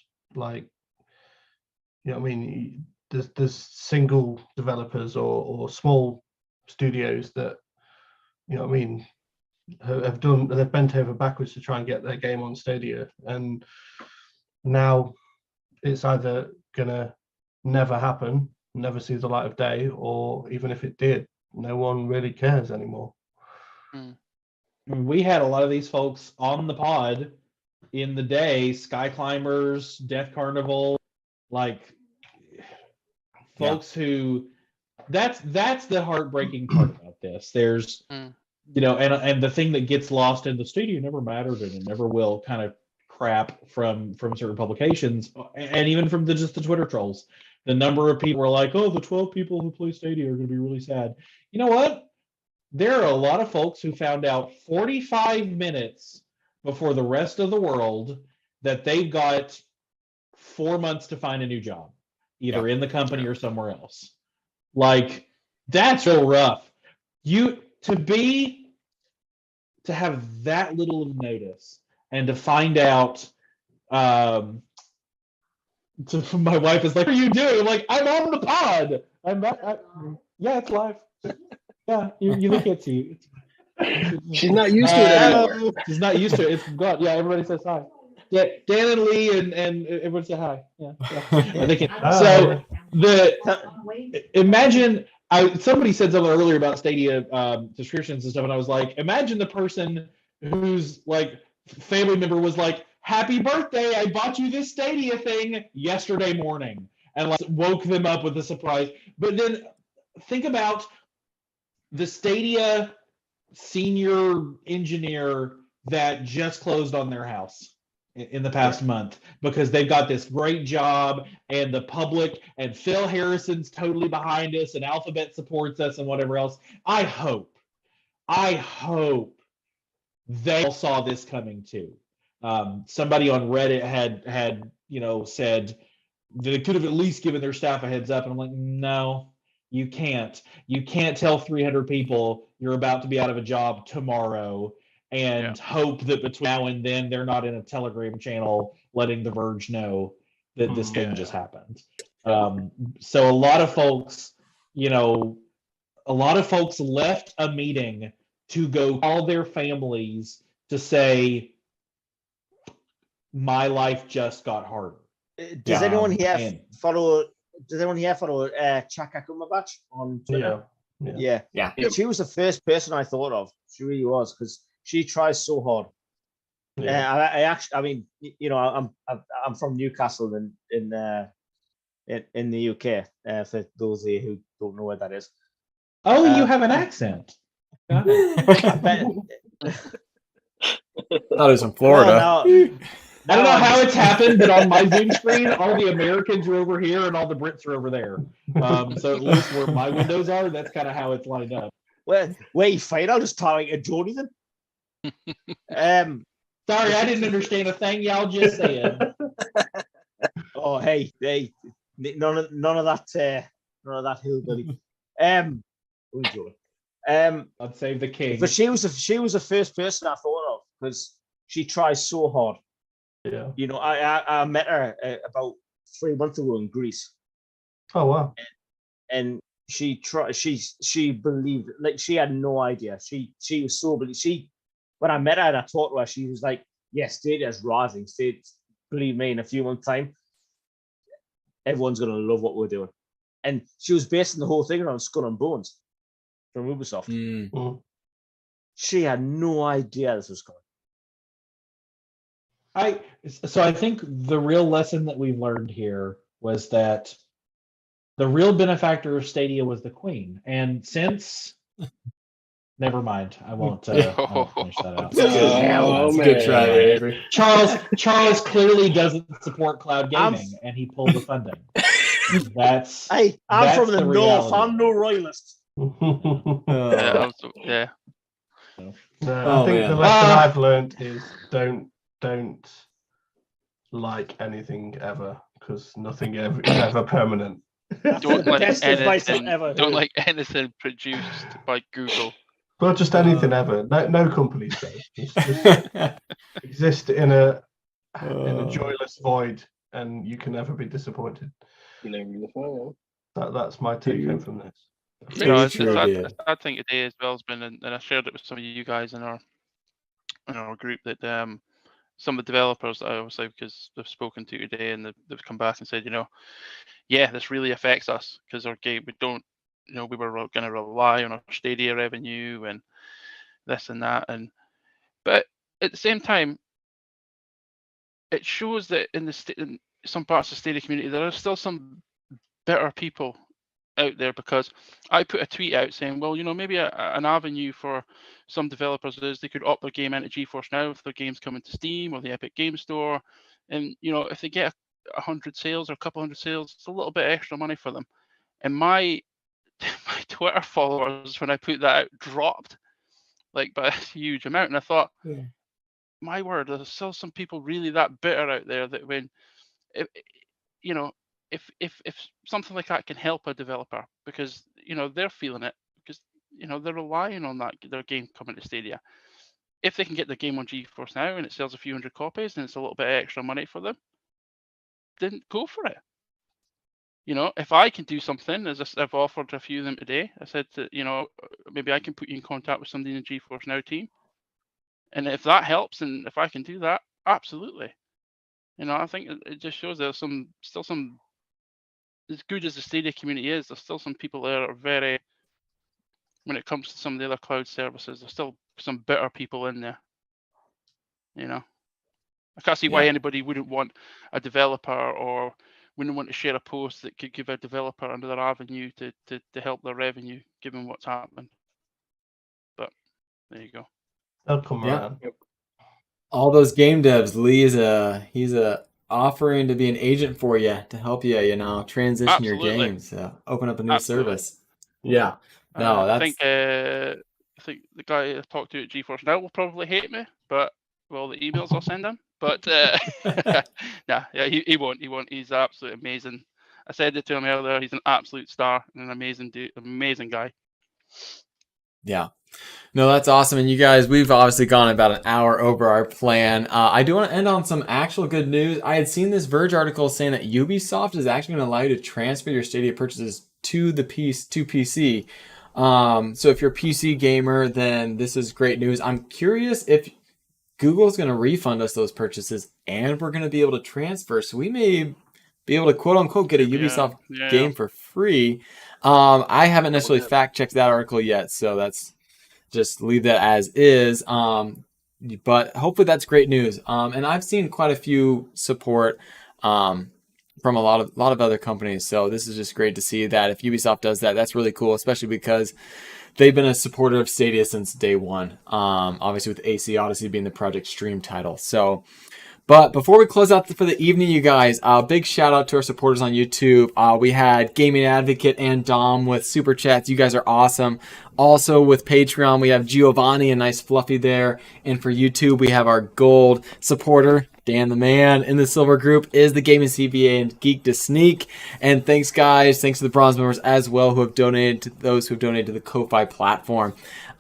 Speaker 1: there's single developers or small studios that, they've bent over backwards to try and get their game on Stadia. And now it's either gonna never happen, never see the light of day, or even if it did, no one really cares anymore.
Speaker 5: we had a lot of these folks on the pod in the day, Sky Climbers, Death Carnival, like folks who that's the heartbreaking part about this. There's and the thing that gets lost in the Stadia never mattered and it never will kind of crap from certain publications and even from just the Twitter trolls. The number of people were like, oh, the 12 people who play Stadia are going to be really sad. You know what? There are a lot of folks who found out 45 minutes before the rest of the world that they've got 4 months to find a new job, either in the company or somewhere else. Like, that's real rough. To have that little of notice and to find out, my wife is like, what are you doing? I'm like, I'm on the pod. Yeah, it's live. Yeah, you can't see.
Speaker 4: She's not used to it anymore.
Speaker 5: She's not used to it. It's God. Yeah, everybody says hi. Yeah, Dan and Lee and everyone say hi. Yeah. They can. So imagine. Somebody said something earlier about Stadia subscriptions and stuff, and I was like, imagine the person whose like family member was like, "Happy birthday! I bought you this Stadia thing yesterday morning," and like woke them up with a surprise. But then think about the Stadia senior engineer that just closed on their house in the past month because they've got this great job and the public and Phil Harrison's totally behind us and Alphabet supports us and whatever else. I hope they all saw this coming too. Somebody on Reddit had said they could have at least given their staff a heads up, and I'm like, no, you can't. You can't tell 300 people you're about to be out of a job tomorrow and hope that between now and then they're not in a Telegram channel letting The Verge know that this thing just happened. So a lot of folks left a meeting to go call their families to say, my life just got harder.
Speaker 7: Does anyone here follow Chaka Cumberbatch on Twitter? Yeah. She was the first person I thought of. She really was, because she tries so hard. I'm from Newcastle in the UK. For those of you who don't know where that is.
Speaker 5: Oh, you have an accent.
Speaker 3: That is in Florida.
Speaker 5: I don't know how it's happened, but on my Zoom screen, all the Americans are over here and all the Brits are over there. So at least where my windows are, that's kind of how it's lined up.
Speaker 7: Well, you fine. I'll just talk like a Jody then.
Speaker 5: Sorry, I didn't understand a thing y'all just said.
Speaker 7: Oh, hey, none of that hillbilly.
Speaker 5: I'd save the king.
Speaker 7: But she was the first person I thought of because she tries so hard.
Speaker 1: Yeah.
Speaker 7: I met her about 3 months ago in Greece.
Speaker 1: Oh wow.
Speaker 7: And she believed, like, she had no idea. She was so believed. When I met her and I talked to her, she was like, yes, Stadia's rising. Believe me, in a few months' time, everyone's going to love what we're doing. And she was basing the whole thing around Skull and Bones from Ubisoft. She had no idea this was coming.
Speaker 5: I think the real lesson that we've learned here was that the real benefactor of Stadia was the Queen. And since... Never mind. I won't finish that out.
Speaker 1: Good try, Avery.
Speaker 5: Charles clearly doesn't support cloud gaming, and he pulled the funding.
Speaker 7: I'm from the north. I'm no royalist.
Speaker 2: Yeah.
Speaker 1: I think the lesson I've learned is don't like anything ever, because nothing is ever permanent.
Speaker 2: Don't like anything produced by Google.
Speaker 1: Well, just anything ever. No companies though. Just exist in a joyless void, and you can never be disappointed. That's my take home from this.
Speaker 2: I think today as well has been, and I shared it with some of you guys in our group, that some of the developers, obviously, because they've spoken to today and they've come back and said, this really affects us because our game, we were going to rely on our Stadia revenue and this and that, and But at the same time, it shows that in some parts of the Stadia community, there are still some better people out there, because I put a tweet out saying, well, maybe an avenue for some developers is they could opt their game into GeForce Now if their game's coming to Steam or the Epic Game Store. And, if they get 100 sales or a couple hundred sales, it's a little bit extra money for them. And my Twitter followers, when I put that out, dropped like by a huge amount. And I thought, my word, there's still some people really that bitter out there that when, if something like that can help a developer, because they're feeling it, because they're relying on their game coming to Stadia. If they can get the game on GeForce Now and it sells a few hundred copies and it's a little bit extra money for them, then go for it. If I can do something, as I've offered a few of them today, I said that maybe I can put you in contact with somebody in the GeForce Now team, and if that helps, and if I can do that, absolutely. I think it just shows there's still some, as good as the Stadia community is, there's still some people there that are very, when it comes to some of the other cloud services, there's still some bitter people in there. I can't see why anybody wouldn't want a developer or wouldn't want to share a post that could give a developer another avenue to help their revenue, given what's happening. But there you go.
Speaker 1: They'll come around.
Speaker 3: All those game devs, Lee's he's offering to be an agent for you to help you, transition your games, open up a new service. Yeah. No, that's.
Speaker 2: I think the guy I talked to at GeForce Now will probably hate me, but the emails I'll send him. But he won't. He won't. He's absolutely amazing. I said it to him earlier. He's an absolute star and an amazing dude, amazing guy.
Speaker 3: Yeah. No, that's awesome. And you guys, we've obviously gone about an hour over our plan. I do want to end on some actual good news. I had seen this Verge article saying that Ubisoft is actually going to allow you to transfer your Stadia purchases to PC. So if you're a PC gamer, then this is great news. I'm curious if Google's going to refund us those purchases and we're going to be able to transfer. So we may be able to quote unquote get a Ubisoft game for free. I haven't necessarily fact checked that article yet, so that's just leave that as is. But hopefully that's great news. And I've seen quite a few support from a lot of other companies. So this is just great to see that if Ubisoft does that, that's really cool, especially because they've been a supporter of Stadia since day one. Obviously with AC Odyssey being the Project Stream title. So, but before we close out for the evening, you guys, big shout out to our supporters on YouTube. We had Gaming Advocate and Dom with Super Chats. You guys are awesome. Also with Patreon, we have Giovanni, a nice fluffy there. And for YouTube, we have our gold supporter, Dan the Man. In the silver group is the Gaming CBA and Geek to Sneak. And thanks, guys. Thanks to the bronze members as well who have donated to those who have donated to the Ko-Fi platform.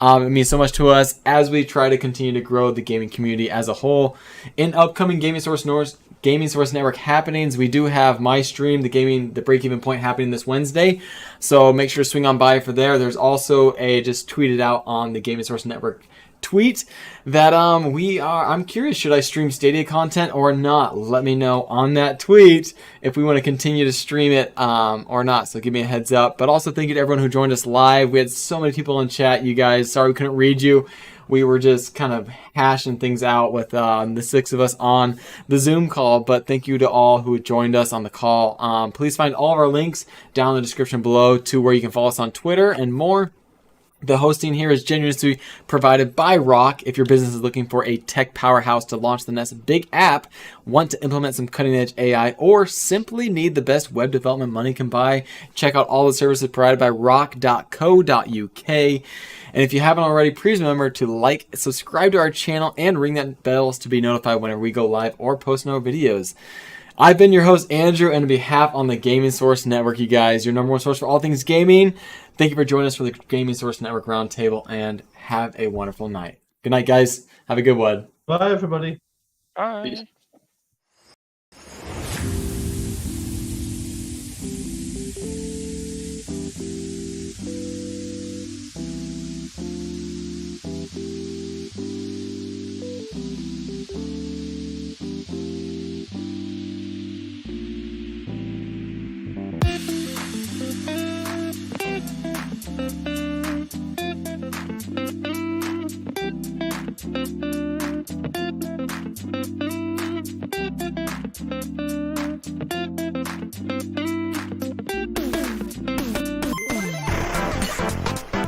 Speaker 3: It means so much to us as we try to continue to grow the gaming community as a whole. In upcoming Gaming Source Network happenings, we do have my stream, the Break-Even Point, happening this Wednesday. So make sure to swing on by for there. There's also just tweeted out on the Gaming Source Network tweet that I'm curious, should I stream Stadia content or not? Let me know on that tweet if we want to continue to stream it or not. So give me a heads up. But also thank you to everyone who joined us live. We had so many people in chat, you guys. Sorry we couldn't read you. We were just kind of hashing things out with the 6 of us on the Zoom call. But thank you to all who joined us on the call. Please find all of our links down in the description below to where you can follow us on Twitter and more. The hosting here is genuinely provided by Rock. If your business is looking for a tech powerhouse to launch the next big app, want to implement some cutting-edge AI, or simply need the best web development money can buy, check out all the services provided by rock.co.uk. And if you haven't already, please remember to subscribe to our channel, and ring that bell to be notified whenever we go live or post new videos. I've been your host, Andrew, and on behalf on the Gaming Source Network, you guys, your number one source for all things gaming, thank you for joining us for the Gaming Source Network Roundtable, and have a wonderful night. Good night, guys. Have a good one.
Speaker 1: Bye, everybody.
Speaker 2: Bye.
Speaker 4: Peace.
Speaker 8: Thank you.
Speaker 3: Bye.